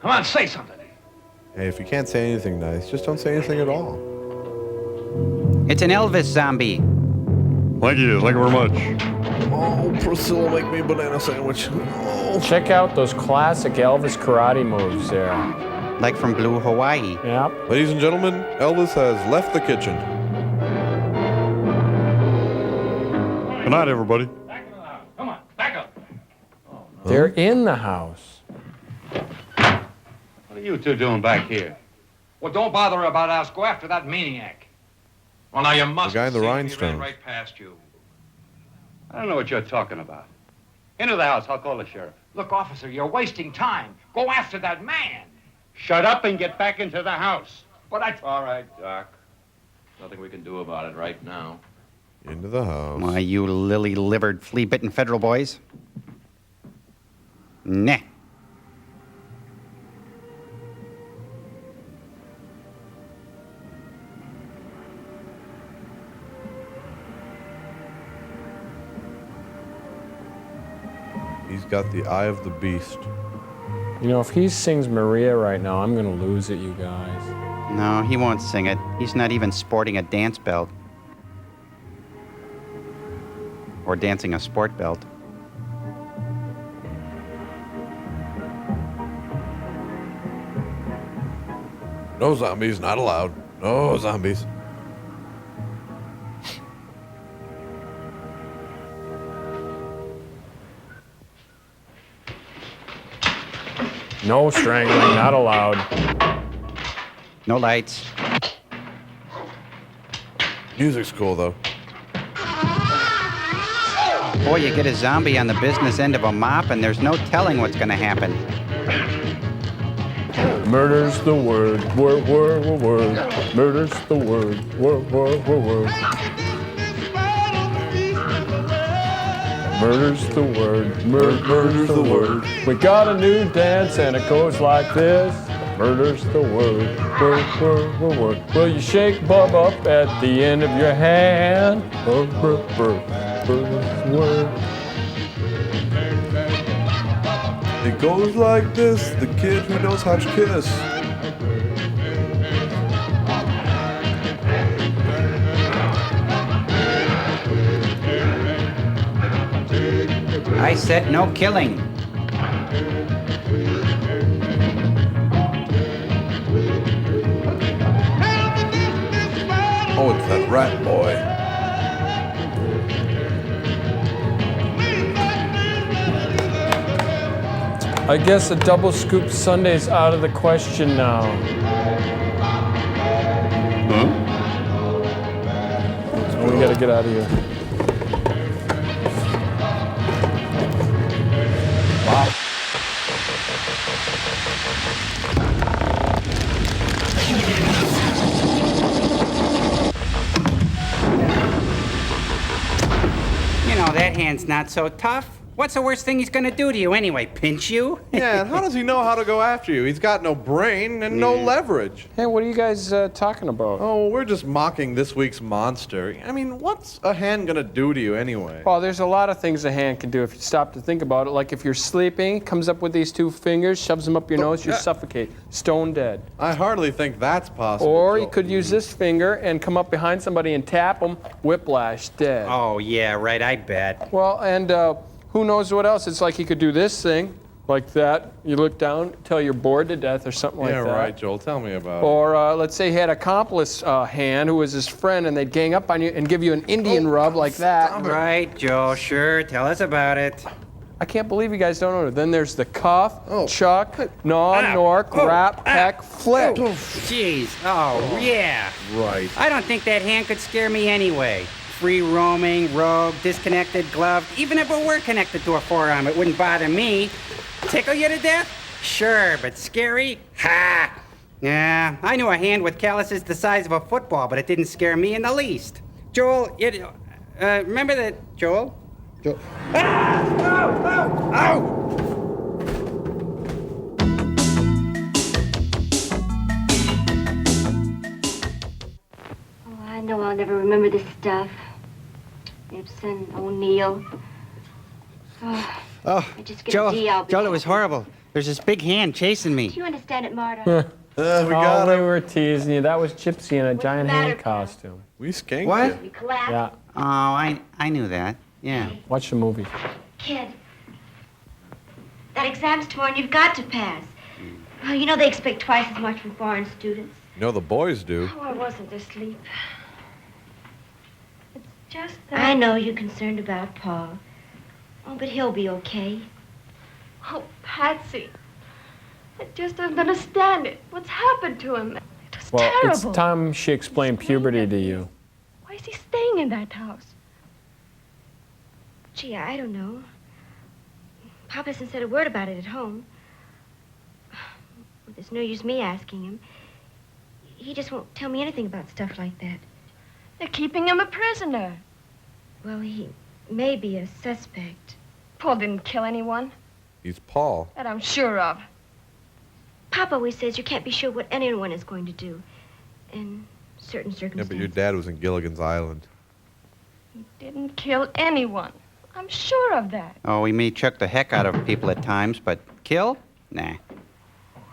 Speaker 14: Come on, say something.
Speaker 6: Hey, if you can't say anything nice, just don't say anything at all.
Speaker 7: It's an Elvis zombie.
Speaker 6: Thank you very much. Oh, Priscilla, make me a banana sandwich. Oh.
Speaker 2: Check out those classic Elvis karate moves there.
Speaker 7: Like from Blue Hawaii.
Speaker 2: Yep.
Speaker 6: Ladies and gentlemen, Elvis has left the kitchen. Good night, everybody.
Speaker 12: Come on, back up.
Speaker 2: They're in the house.
Speaker 10: What are you two doing back here?
Speaker 14: Well, don't bother about us. Go after that maniac.
Speaker 12: Well, now you must.
Speaker 6: The guy in the
Speaker 12: He ran
Speaker 6: rhinestones.
Speaker 12: right past you.
Speaker 10: I don't know what you're talking about. Into the house. I'll call the sheriff.
Speaker 14: Look, officer, you're wasting time. Go after that man.
Speaker 10: Shut up and get back into the house.
Speaker 14: But I...
Speaker 15: All right, Doc. Nothing we can do about it right now.
Speaker 6: Into the house.
Speaker 7: Why, you lily-livered, flea-bitten federal boys. Nah.
Speaker 6: He's got the eye of the beast.
Speaker 2: You know, if he sings Maria right now, I'm gonna lose it, you guys.
Speaker 7: No, he won't sing it. He's not even sporting a dance belt. Or dancing a sport belt.
Speaker 6: No zombies, not allowed. No zombies.
Speaker 2: No strangling, not allowed.
Speaker 7: No lights.
Speaker 6: Music's cool, though.
Speaker 7: Boy, you get a zombie on the business end of a mop, and there's no telling what's gonna happen.
Speaker 2: Murder's the word, word. Murder's the word, word. Murder's the word, murder's the word. We got a new dance and it goes like this. Murder's the word, word. Will you shake Bub up at the end of your hand? Murder's the word.
Speaker 6: It goes like this, the kid who knows how to kiss.
Speaker 7: I said no killing.
Speaker 6: Oh, it's that rat boy.
Speaker 2: I guess a double scoop Sunday's out of the question now. So we gotta get out of here. Wow.
Speaker 7: You know, that hand's not so tough. What's the worst thing he's gonna do to you anyway? Pinch you?
Speaker 6: Yeah, and how does he know how to go after you? He's got no brain and no leverage.
Speaker 2: Hey, what are you guys talking about?
Speaker 6: Oh, we're just mocking this week's monster. I mean, what's a hand gonna do to you anyway?
Speaker 2: Well, there's a lot of things a hand can do if you stop to think about it. Like if you're sleeping, comes up with these two fingers, shoves them up your nose, you suffocate. Stone dead.
Speaker 6: I hardly think that's possible.
Speaker 2: Or you could use this finger and come up behind somebody and tap them, whiplash, dead.
Speaker 7: Oh, yeah, right, I bet.
Speaker 2: Well, and who knows what else? It's like he could do this thing, like that. You look down till you're bored to death or something like that.
Speaker 6: Yeah, right, Joel. Tell me about it.
Speaker 2: Or let's say he had an accomplice hand who was his friend and they'd gang up on you and give you an Indian rub like that.
Speaker 7: Right, Joe, sure. Tell us about it.
Speaker 2: I can't believe you guys don't know it. Then there's the cuff, chuck, gnaw, nork, wrap, peck, flick.
Speaker 7: Jeez. Oh, yeah.
Speaker 6: Right.
Speaker 7: I don't think that hand could scare me anyway. Free roaming, rogue, disconnected, gloved. Even if it were connected to a forearm, it wouldn't bother me. Tickle you to death? Sure, but scary? Ha! Yeah, I knew a hand with calluses the size of a football, but it didn't scare me in the least. Joel, remember that, Joel? Ah! Ow! Ow! Ow!
Speaker 11: I know I'll never remember this stuff. Ibsen, O'Neill. Oh, I just get a D, I'll be
Speaker 7: Joel, it was horrible. There's this big hand chasing me.
Speaker 11: Do you understand it, Marta?
Speaker 2: We were teasing you. That was Gypsy in a giant hand costume.
Speaker 6: We skanked
Speaker 7: What?
Speaker 11: You collapsed.
Speaker 2: Yeah.
Speaker 7: Oh, I knew that. Yeah.
Speaker 2: Watch the movie.
Speaker 11: Kid, that exam's tomorrow and you've got to pass. Oh, you know they expect twice as much from foreign students.
Speaker 6: You know the boys do.
Speaker 11: Oh, I wasn't asleep. It's just that... I know you're concerned about Paul. Oh, but he'll be okay.
Speaker 20: Oh, Patsy. I just don't understand it. What's happened to him? It was
Speaker 2: Well,
Speaker 20: terrible.
Speaker 2: it's time she explained puberty to you.
Speaker 20: Why is he staying in that house?
Speaker 11: Gee, I don't know. Pop hasn't said a word about it at home. Well, there's no use me asking him. He just won't tell me anything about stuff like that.
Speaker 20: They're keeping him a prisoner.
Speaker 11: Well, he may be a suspect.
Speaker 20: Paul didn't kill anyone.
Speaker 6: He's Paul.
Speaker 20: That I'm sure of.
Speaker 11: Pop always says you can't be sure what anyone is going to do in certain
Speaker 6: Yeah,
Speaker 11: circumstances.
Speaker 6: but your dad was in Gilligan's Island.
Speaker 20: He didn't kill anyone. I'm sure of that.
Speaker 7: Oh, we may chuck the heck out of people at times, but kill? Nah.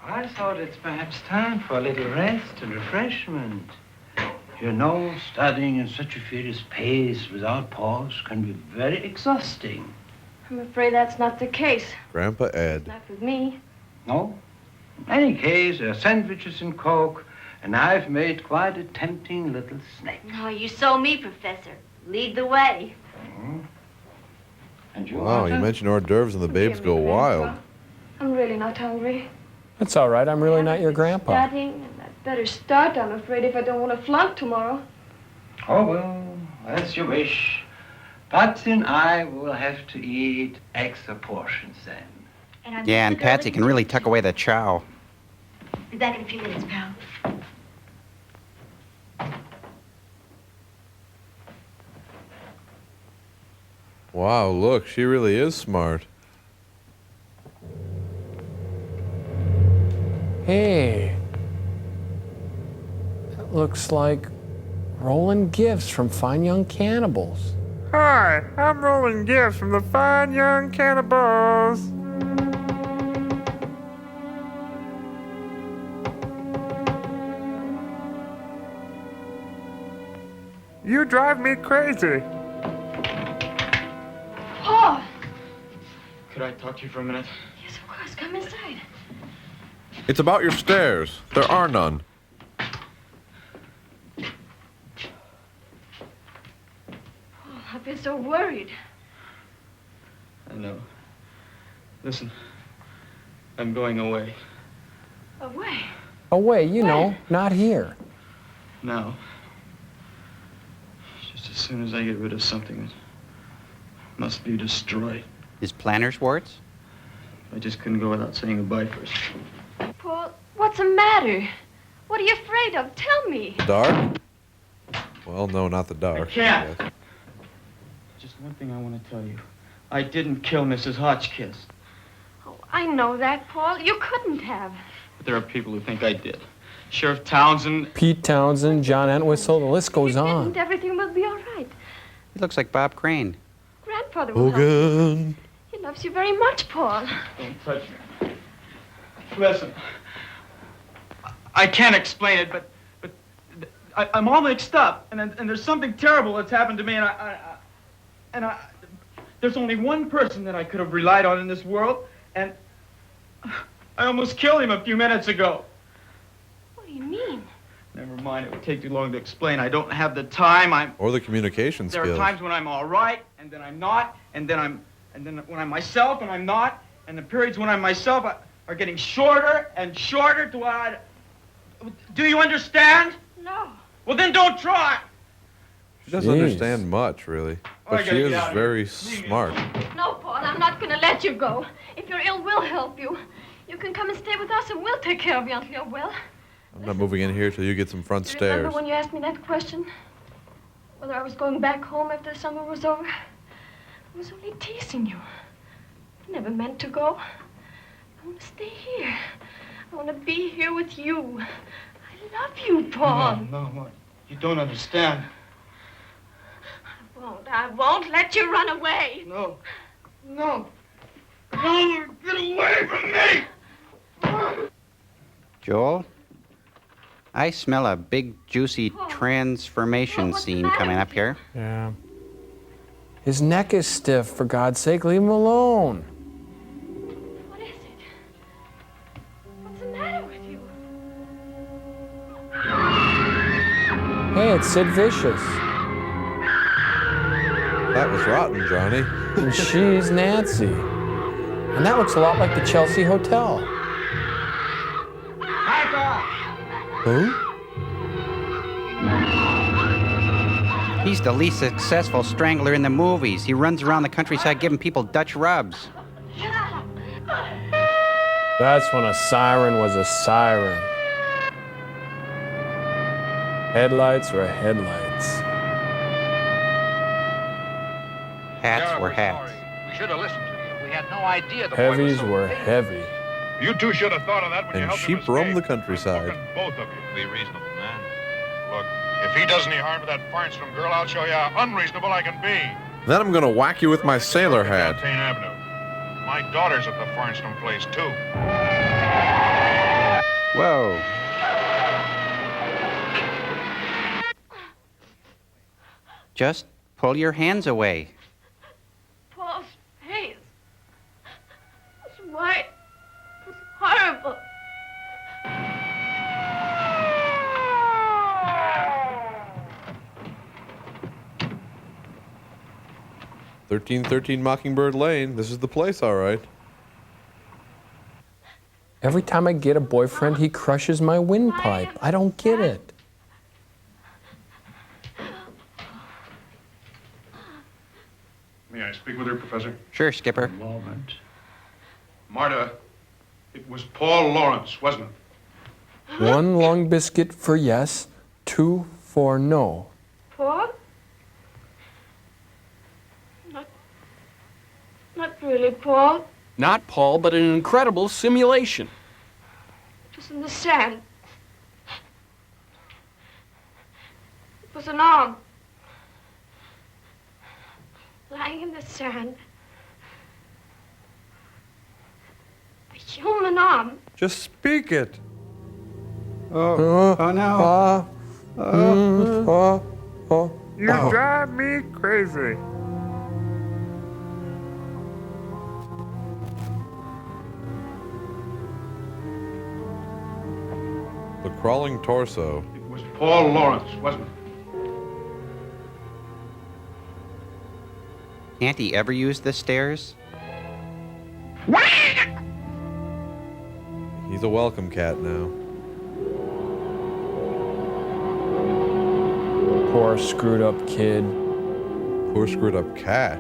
Speaker 21: I thought it's perhaps time for a little rest and refreshment. You know, studying in such a furious pace without pause can be very exhausting.
Speaker 20: I'm afraid that's not the case.
Speaker 6: Grandpa Ed.
Speaker 20: Not with me.
Speaker 21: No? In any case, there are sandwiches and Coke, And I've made quite a tempting little snake.
Speaker 11: Oh, you saw me, Professor. Lead the way.
Speaker 21: And you,
Speaker 6: Wow, you mentioned hors d'oeuvres and the babes go wild.
Speaker 20: I'm really not hungry.
Speaker 2: That's all right. I'm really not your grandpa.
Speaker 20: Studying, and I'd better start, I'm afraid, if I don't want to flunk tomorrow.
Speaker 21: Oh, well, that's your wish. Patsy and I will have to eat extra portions then.
Speaker 7: Yeah, and Patsy can really tuck away the chow.
Speaker 11: Be back in a few minutes, pal.
Speaker 6: Wow, look, she really is smart.
Speaker 2: Hey. That looks like rolling gifts from Fine Young Cannibals.
Speaker 5: Hi, I'm rolling gifts from the Fine Young Cannibals. You drive me crazy.
Speaker 20: Paul!
Speaker 15: Could I talk to you for a minute?
Speaker 20: Yes, of course. Come inside.
Speaker 6: It's about your stairs. There are none.
Speaker 20: Oh, I've been so worried.
Speaker 15: I know. Listen, I'm going away.
Speaker 20: Away.
Speaker 2: Away, you know, not here.
Speaker 15: Now. Just as soon as I get rid of something that must be destroyed.
Speaker 7: His planner's warts?
Speaker 15: I just couldn't go without saying goodbye first.
Speaker 20: Paul, what's the matter? What are you afraid of? Tell me.
Speaker 6: Dark? Well, no, not the dark.
Speaker 15: can't. Just one thing I want to tell you. I didn't kill Mrs. Hotchkiss.
Speaker 20: Oh, I know that, Paul. You couldn't have.
Speaker 15: But there are people who think I did. Sheriff Townsend.
Speaker 2: Pete Townsend, John Entwistle, the list goes on.
Speaker 20: And everything will be all right.
Speaker 7: He looks like Bob Crane.
Speaker 20: Grandfather will help you.
Speaker 6: Hogan.
Speaker 20: He loves you very much, Paul.
Speaker 15: Don't touch me. Listen. I can't explain it, but I'm all mixed up, and there's something terrible that's happened to me, and there's only one person that I could have relied on in this world, and I almost killed him a few minutes ago.
Speaker 20: What do you mean?
Speaker 15: Never mind, it would take too long to explain. I don't have the time.
Speaker 6: Or the communication
Speaker 15: There
Speaker 6: skills.
Speaker 15: are times when I'm all right, and then I'm not, and then when I'm myself and I'm not, and the periods when I'm myself are getting shorter and shorter to what I... Do you understand?
Speaker 20: No.
Speaker 15: Well, then don't try.
Speaker 6: She doesn't understand much, really. But
Speaker 15: I
Speaker 6: she
Speaker 15: gotta
Speaker 6: is
Speaker 15: get out of here.
Speaker 6: very smart.
Speaker 20: No, Paul, I'm not going to let you go. If you're ill, we'll help you. You can come and stay with us, and we'll take care of you until you're well.
Speaker 6: I'm not moving in here till you get some front stairs.
Speaker 20: Remember when you asked me that question? Whether I was going back home after the summer was over? I was only teasing you. I never meant to go. I want to stay here. I want to be here with you. I love you, Paul.
Speaker 15: No, you don't understand.
Speaker 20: I won't let you run away.
Speaker 15: No. No, get away from me!
Speaker 7: Joel? I smell a big, juicy transformation scene coming up here.
Speaker 2: Yeah. His neck is stiff, for God's sake, leave him alone.
Speaker 20: What is it? What's the matter with you?
Speaker 2: Hey, it's Sid Vicious.
Speaker 6: That was rotten, Johnny.
Speaker 2: And she's Nancy. And that looks a lot like the Chelsea Hotel.
Speaker 6: Who?
Speaker 7: He's the least successful strangler in the movies. He runs around the countryside giving people Dutch rubs.
Speaker 2: That's when a siren was a siren. Headlights were headlights.
Speaker 7: Hats were hats.
Speaker 8: We should have listened to you. We had no idea the
Speaker 2: Heavies were heavy.
Speaker 13: You two should have thought of that when you
Speaker 6: And
Speaker 13: helped him
Speaker 6: sheep roam the
Speaker 13: escape.
Speaker 6: countryside.
Speaker 13: Both of you. Be reasonable, man. Look, if he does any harm to that Farnstrom girl, I'll show you how unreasonable I can be.
Speaker 6: Then I'm gonna whack you with my sailor hat.
Speaker 13: Fontaine Avenue. My daughter's at the Farnstrom place, too.
Speaker 7: Whoa. Just pull your hands away.
Speaker 20: Paul's face. It's white. It's horrible.
Speaker 6: 1313 Mockingbird Lane. This is the place, all right.
Speaker 2: Every time I get a boyfriend, he crushes my windpipe. I don't get it.
Speaker 13: May I speak with her, Professor?
Speaker 7: Sure, Skipper.
Speaker 13: Moment. Marta, it was Paul Lawrence, wasn't it?
Speaker 2: 1 long biscuit for yes, 2 for no.
Speaker 20: Paul? Not really, Paul.
Speaker 2: Not Paul, but an incredible simulation.
Speaker 20: It was in the sand. It was an arm. Lying in the sand. A human arm.
Speaker 6: Just speak it.
Speaker 7: Oh no.
Speaker 6: You drive me crazy. The crawling torso.
Speaker 13: It was Paul Lawrence, wasn't it?
Speaker 7: Can't he ever use the stairs?
Speaker 6: He's a welcome cat now.
Speaker 2: Poor screwed up kid.
Speaker 6: Poor screwed up cat.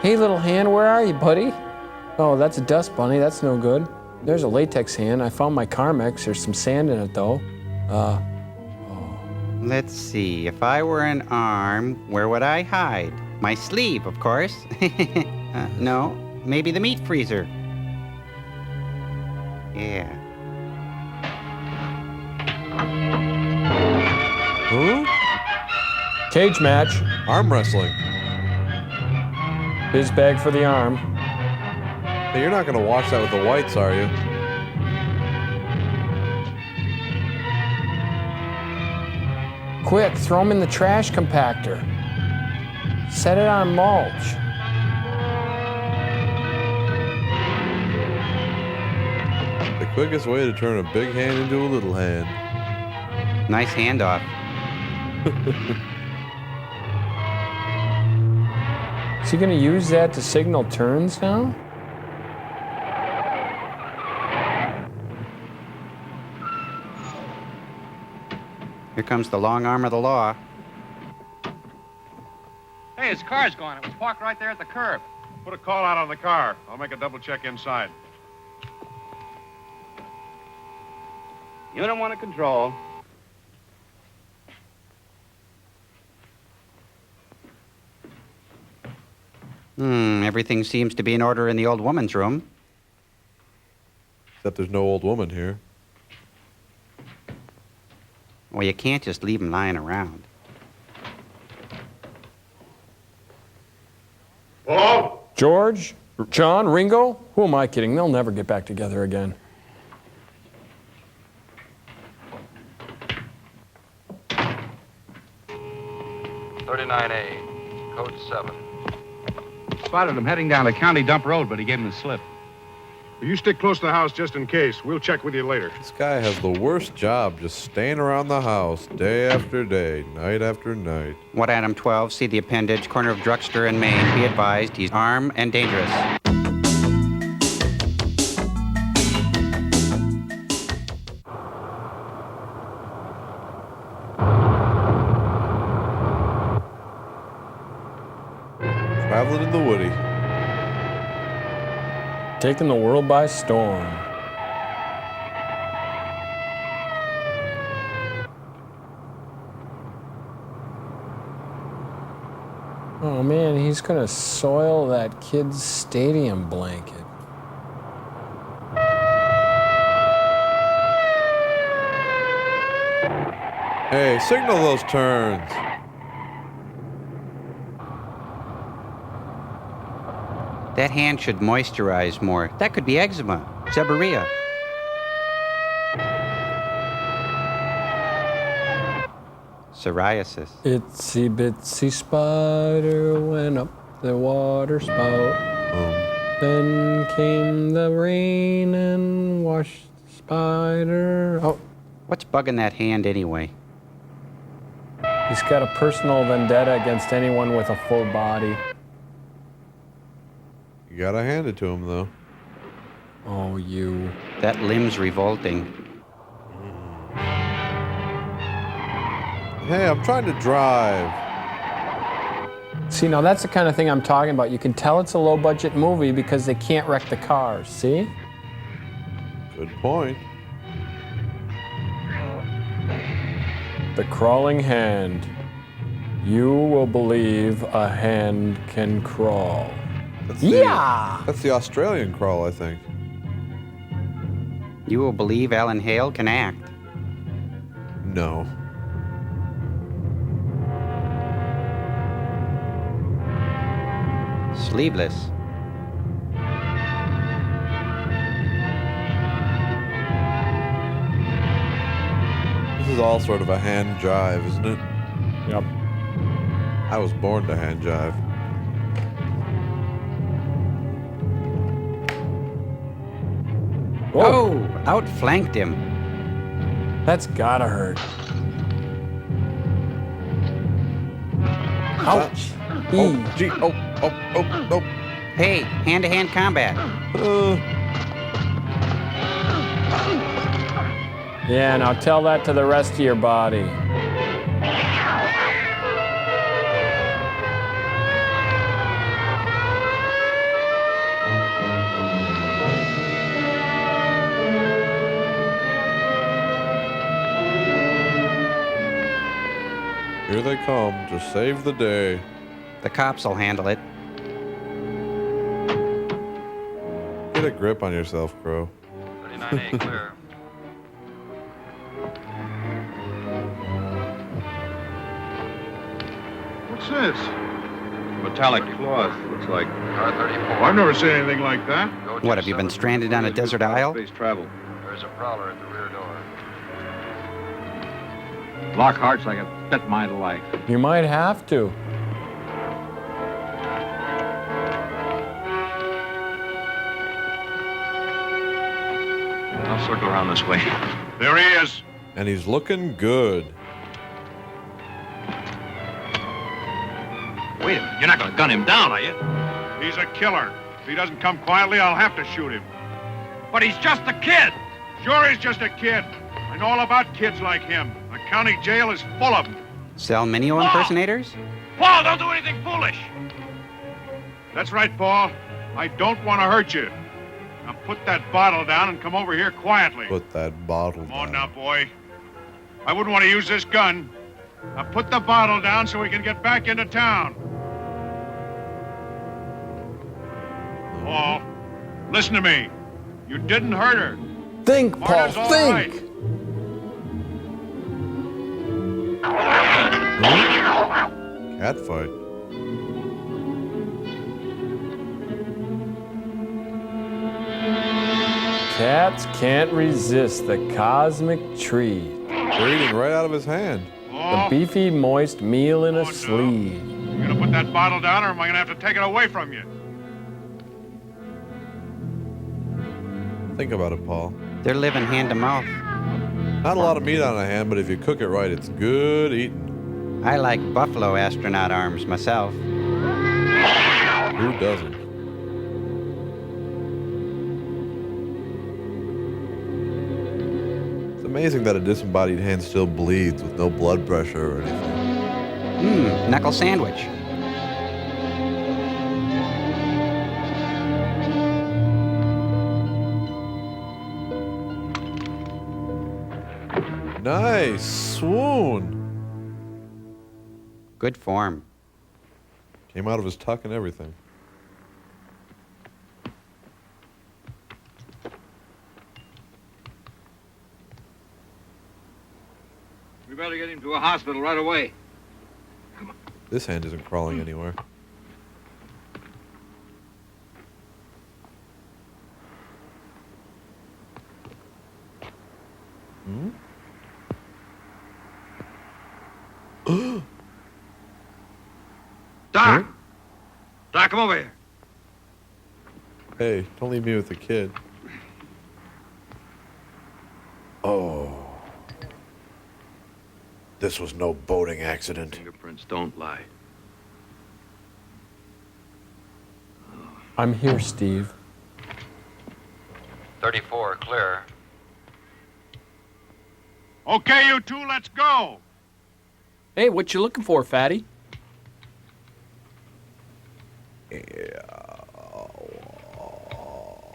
Speaker 2: Hey, little hand, where are you, buddy? Oh, that's a dust bunny. That's no good. There's a latex hand. I found my Carmex. There's some sand in it, though.
Speaker 7: Let's see. If I were an arm, where would I hide? My sleeve, of course. No, maybe the meat freezer. Yeah.
Speaker 6: Huh?
Speaker 2: Cage match.
Speaker 6: Arm wrestling.
Speaker 2: Biz bag for the arm.
Speaker 6: Hey, you're not going to watch that with the whites, are you?
Speaker 2: Quick, throw him in the trash compactor. Set it on mulch.
Speaker 6: The quickest way to turn a big hand into a little hand.
Speaker 7: Nice handoff.
Speaker 2: Is he gonna use that to signal turns now?
Speaker 7: Here comes the long arm of the law.
Speaker 12: Hey, his car's gone. It was parked right there at the curb.
Speaker 13: Put a call out on the car. I'll make a double check inside.
Speaker 12: Unit 1 to control.
Speaker 7: Everything seems to be in order in the old woman's room.
Speaker 6: Except there's no old woman here.
Speaker 7: Well, you can't just leave them lying around.
Speaker 13: Paul?
Speaker 2: George? John? Ringo? Who am I kidding? They'll never get back together again.
Speaker 14: .39A, code 7.
Speaker 8: Spotted him heading down a county dump road, but he gave him the slip.
Speaker 13: You stick close to the house just in case. We'll check with you later.
Speaker 6: This guy has the worst job, just staying around the house day after day, night after night.
Speaker 7: What Adam 12, see the appendage, corner of Drugster and Main. Be advised, he's armed and dangerous.
Speaker 6: Traveling in the Woody.
Speaker 2: Taking the world by storm. Oh man, he's gonna soil that kid's stadium blanket.
Speaker 6: Hey, signal those turns.
Speaker 7: That hand should moisturize more. That could be eczema, seborrhea. Psoriasis.
Speaker 2: Itsy bitsy spider went up the water spout. Then came the rain and washed the spider. Oh,
Speaker 7: what's bugging that hand anyway?
Speaker 2: He's got a personal vendetta against anyone with a full body.
Speaker 6: You gotta hand it to him, though.
Speaker 2: Oh, you.
Speaker 7: That limb's revolting.
Speaker 6: Hey, I'm trying to drive.
Speaker 2: See, now that's the kind of thing I'm talking about. You can tell it's a low-budget movie because they can't wreck the cars, see?
Speaker 6: Good point.
Speaker 2: The crawling hand. You will believe a hand can crawl.
Speaker 6: That's the Australian crawl, I think.
Speaker 7: You will believe Alan Hale can act.
Speaker 6: No.
Speaker 7: Sleeveless.
Speaker 6: This is all sort of a hand jive, isn't it?
Speaker 2: Yep.
Speaker 6: I was born to hand jive.
Speaker 7: Whoa! Outflanked him.
Speaker 2: That's gotta hurt. Ouch.
Speaker 6: Oh, gee. Oh.
Speaker 7: Hey, hand-to-hand combat.
Speaker 2: Yeah, now tell that to the rest of your body.
Speaker 6: Here they come to save the day.
Speaker 7: The cops will handle it.
Speaker 6: Get a grip on yourself, Crow.
Speaker 12: 39A clear.
Speaker 13: What's this?
Speaker 12: Metallic cloth, looks like. R34.
Speaker 13: I've never seen anything like that.
Speaker 7: What, have you been stranded on a desert isle?
Speaker 12: Space travel. There's a prowler at the rear door. Lockhart's like a bit my life.
Speaker 2: You might have to.
Speaker 12: I'll circle around this way.
Speaker 13: There he is.
Speaker 6: And he's looking good.
Speaker 12: Wait a minute, you're not gonna gun him down, are you?
Speaker 13: He's a killer. If he doesn't come quietly, I'll have to shoot him.
Speaker 12: But he's just a kid.
Speaker 13: Sure, he's just a kid. I know all about kids like him. The county jail is full of them.
Speaker 7: Salminio impersonators?
Speaker 12: Paul, don't do anything foolish.
Speaker 13: That's right, Paul. I don't want to hurt you. Now put that bottle down and come over here quietly.
Speaker 6: Put that bottle
Speaker 13: Come on now, boy. I wouldn't want to use this gun. Now put the bottle down so we can get back into town. Paul, listen to me. You didn't hurt her.
Speaker 2: Think, Paul,
Speaker 13: Marta's all
Speaker 2: think.
Speaker 13: right.
Speaker 6: Cat fight.
Speaker 2: Cats can't resist the cosmic treat.
Speaker 6: They're eating right out of his hand.
Speaker 2: The beefy, moist meal in a sleeve.
Speaker 13: You gonna put that bottle down, or am I gonna have to take it away from you?
Speaker 6: Think about it, Paul.
Speaker 7: They're living hand to mouth.
Speaker 6: Not a lot of meat on a hand, but if you cook it right, it's good eating.
Speaker 7: I like buffalo astronaut arms myself.
Speaker 6: Who doesn't? It's amazing that a disembodied hand still bleeds with no blood pressure or anything.
Speaker 7: Knuckle sandwich.
Speaker 6: Nice. Swoon.
Speaker 7: Good form.
Speaker 6: Came out of his tuck and everything.
Speaker 12: We better get him to a hospital right away.
Speaker 6: This hand isn't crawling anywhere.
Speaker 12: Doc! Doc, come over here.
Speaker 6: Hey, don't leave me with the kid. Oh.
Speaker 16: This was no boating accident.
Speaker 9: Fingerprints don't lie.
Speaker 2: I'm here, Steve.
Speaker 1: 34, clear.
Speaker 13: Okay, you two, let's go.
Speaker 2: Hey, what you looking for, fatty?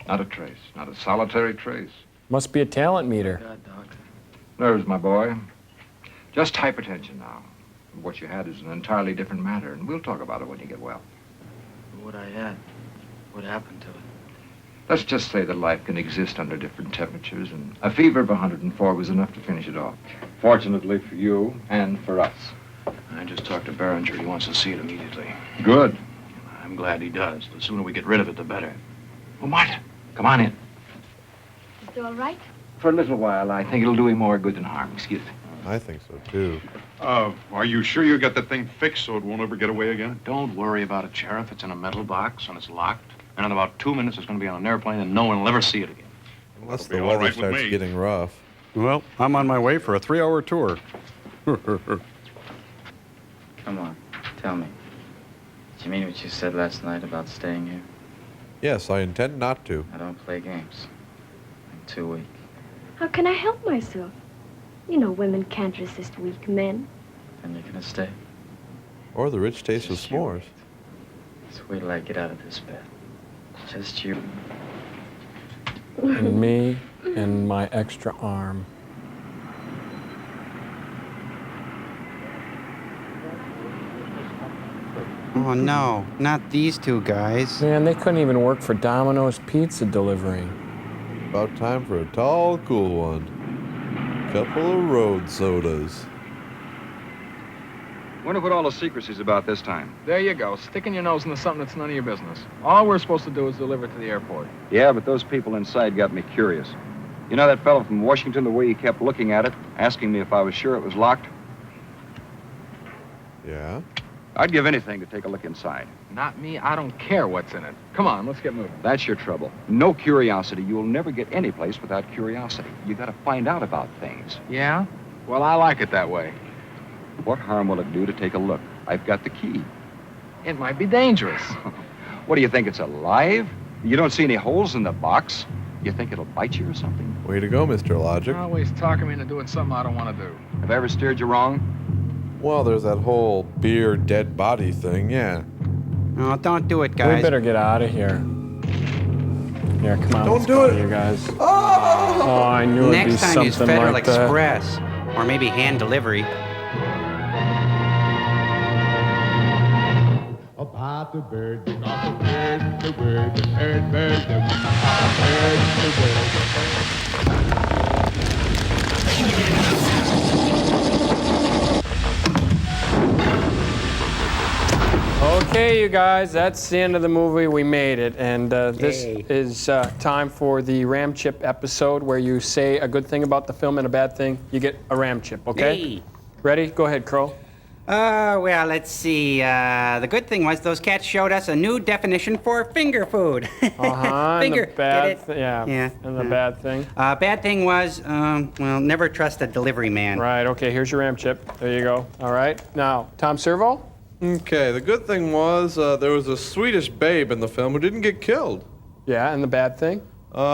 Speaker 14: Not a trace. Not a solitary trace.
Speaker 2: Must be a talent meter.
Speaker 14: Nerves, my boy. Just hypertension now. What you had is an entirely different matter, and we'll talk about it when you get well.
Speaker 21: What I had? What happened to it?
Speaker 14: Let's just say that life can exist under different temperatures, and a fever of 104 was enough to finish it off. Fortunately for you and for us.
Speaker 9: I just talked to Behringer. He wants to see it immediately.
Speaker 14: Good.
Speaker 9: I'm glad he does. The sooner we get rid of it, the better. Well, Martha, come on in.
Speaker 11: Is it all right?
Speaker 14: For a little while, I think it'll do him more good than harm. Excuse me.
Speaker 6: I think so, too.
Speaker 13: Are you sure you got the thing fixed so it won't ever get away again?
Speaker 9: Don't worry about it, Sheriff. It's in a metal box, and it's locked. And in about 2 minutes, it's going to be on an airplane, and no one will ever see it again.
Speaker 6: Unless
Speaker 13: That'll be
Speaker 6: the
Speaker 13: all
Speaker 6: weather
Speaker 13: right with
Speaker 6: starts
Speaker 13: me.
Speaker 6: getting rough.
Speaker 4: Well, I'm on my way for a 3-hour tour.
Speaker 21: Come on, tell me. Did you mean what you said last night about staying here?
Speaker 6: Yes, I intend not to.
Speaker 21: I don't play games. I'm too weak.
Speaker 20: How can I help myself? You know women can't resist weak men.
Speaker 21: Then you're gonna stay?
Speaker 6: Or the rich taste of s'mores.
Speaker 21: Just wait till I get out of this bed. Just you.
Speaker 2: And me and my extra arm.
Speaker 7: Oh, no. Not these two guys.
Speaker 2: Man, they couldn't even work for Domino's pizza delivering.
Speaker 6: About time for a tall, cool one. Couple of road sodas.
Speaker 14: Wonder what all the secrecy's about this time.
Speaker 12: There you go, sticking your nose into something that's none of your business. All we're supposed to do is deliver it to the airport.
Speaker 14: Yeah, but those people inside got me curious. You know that fellow from Washington, the way he kept looking at it, asking me if I was sure it was locked?
Speaker 6: Yeah?
Speaker 14: I'd give anything to take a look inside.
Speaker 12: Not me, I don't care what's in it. Come on, let's get moving.
Speaker 14: That's your trouble. No curiosity. You'll never get any place without curiosity. You gotta find out about things.
Speaker 12: Yeah? Well, I like it that way.
Speaker 14: What harm will it do to take a look? I've got the key.
Speaker 12: It might be dangerous.
Speaker 14: What do you think, it's alive? You don't see any holes in the box? You think it'll bite you or something?
Speaker 6: Way to go, Mr. Logic.
Speaker 12: You're always talking me into doing something I don't want to do.
Speaker 14: Have I ever steered you wrong?
Speaker 6: Well, there's that whole beer dead body thing, yeah.
Speaker 7: Oh, don't do it, guys.
Speaker 2: We better get out of here. Here, come on.
Speaker 6: Don't
Speaker 2: let's
Speaker 6: do
Speaker 2: go,
Speaker 6: it.
Speaker 2: you guys. Oh, I knew it'd be
Speaker 7: Next time use
Speaker 2: something
Speaker 7: Federal
Speaker 2: like that.
Speaker 7: Express. Or maybe hand delivery.
Speaker 5: About the bird, the bird, the bird, the bird, bird, the bird, the bird.
Speaker 2: Okay, you guys, that's the end of the movie. We made it. And this is time for the Ram Chip episode where you say a good thing about the film and a bad thing. You get a Ram Chip, okay?
Speaker 7: Hey.
Speaker 2: Ready? Go ahead, Crow.
Speaker 7: Well, let's see. The good thing was those cats showed us a new definition for finger food.
Speaker 2: Uh-huh.
Speaker 7: Finger,
Speaker 2: and the bad
Speaker 7: get it?
Speaker 2: yeah.
Speaker 7: Yeah.
Speaker 2: And the bad thing?
Speaker 7: Bad thing was, well, never trust a delivery man.
Speaker 2: Right, okay, here's your Ram Chip. There you go. All right. Now, Tom Servo?
Speaker 6: Okay, the good thing was there was a Swedish babe in the film who didn't get killed.
Speaker 2: Yeah, and the bad thing?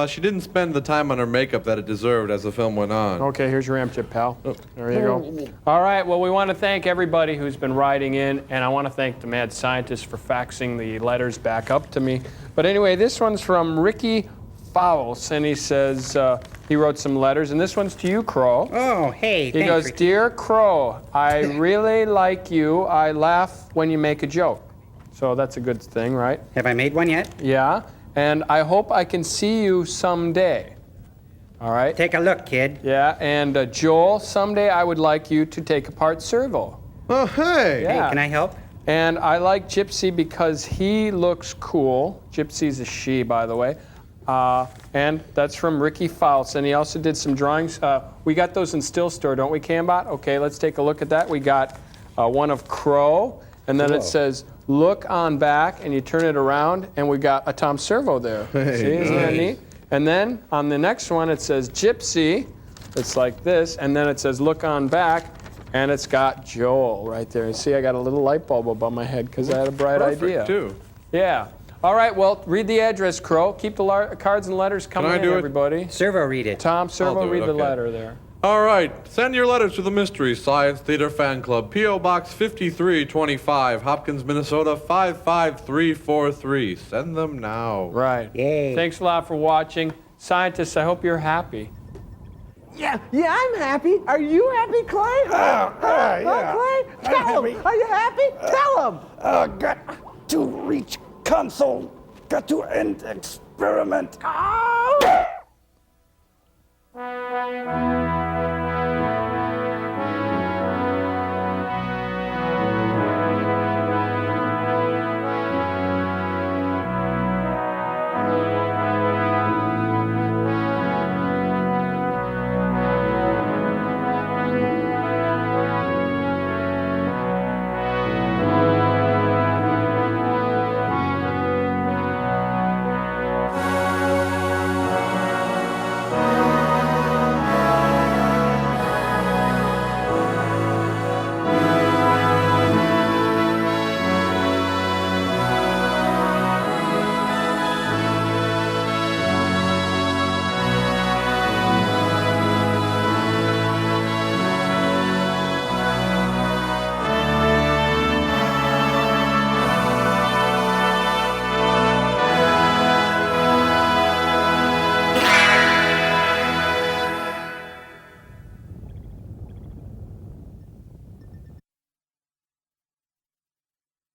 Speaker 6: She didn't spend the time on her makeup that it deserved as the film went on.
Speaker 2: Okay, here's your Ram Chip, pal. There you go. All right, well, we want to thank everybody who's been writing in, and I want to thank the mad scientist for faxing the letters back up to me. But anyway, this one's from Ricky Fowles, and he says he wrote some letters, and this one's to you, Crow.
Speaker 7: Oh, hey,
Speaker 2: He
Speaker 7: thanks,
Speaker 2: goes,
Speaker 7: Ricky.
Speaker 2: Dear Crow, I really like you. I laugh when you make a joke. So that's a good thing, right?
Speaker 7: Have I made one yet?
Speaker 2: Yeah, and I hope I can see you someday. All right?
Speaker 7: Take a look, kid.
Speaker 2: Yeah, and Joel, someday I would like you to take apart Servo.
Speaker 6: Oh, hey!
Speaker 2: Yeah.
Speaker 7: Hey, can I help?
Speaker 2: And I like Gypsy because he looks cool. Gypsy's a she, by the way. And that's from Ricky Fowles. And he also did some drawings. We got those in Still Store, don't we, Cambot? Okay, let's take a look at that. We got one of Crow, and then it says, look on back, and you turn it around, and we got a Tom Servo there.
Speaker 6: Hey,
Speaker 2: See, isn't that
Speaker 6: nice.
Speaker 2: neat? And then on the next one, it says Gypsy. It's like this, and then it says look on back, And it's got Joel right there. See, I got a little light bulb above my head because I had a bright idea.
Speaker 6: Too.
Speaker 2: Yeah. All right, well, read the address, Crow. Keep the cards and letters coming in, everybody.
Speaker 7: Servo, read it.
Speaker 2: Tom, Servo, read the
Speaker 6: okay.
Speaker 2: letter there.
Speaker 6: All right, send your letters to the Mystery Science Theater Fan Club, P.O. Box 5325, Hopkins, Minnesota 55343. Send them now.
Speaker 2: Right.
Speaker 7: Yay.
Speaker 2: Thanks a lot for watching. Scientists, I hope you're happy.
Speaker 1: Yeah, I'm happy. Are you happy, Clay?
Speaker 22: Yeah.
Speaker 1: Clay? Tell him. Are you happy? Tell him.
Speaker 22: Got to reach console. Got to end experiment.
Speaker 1: Oh!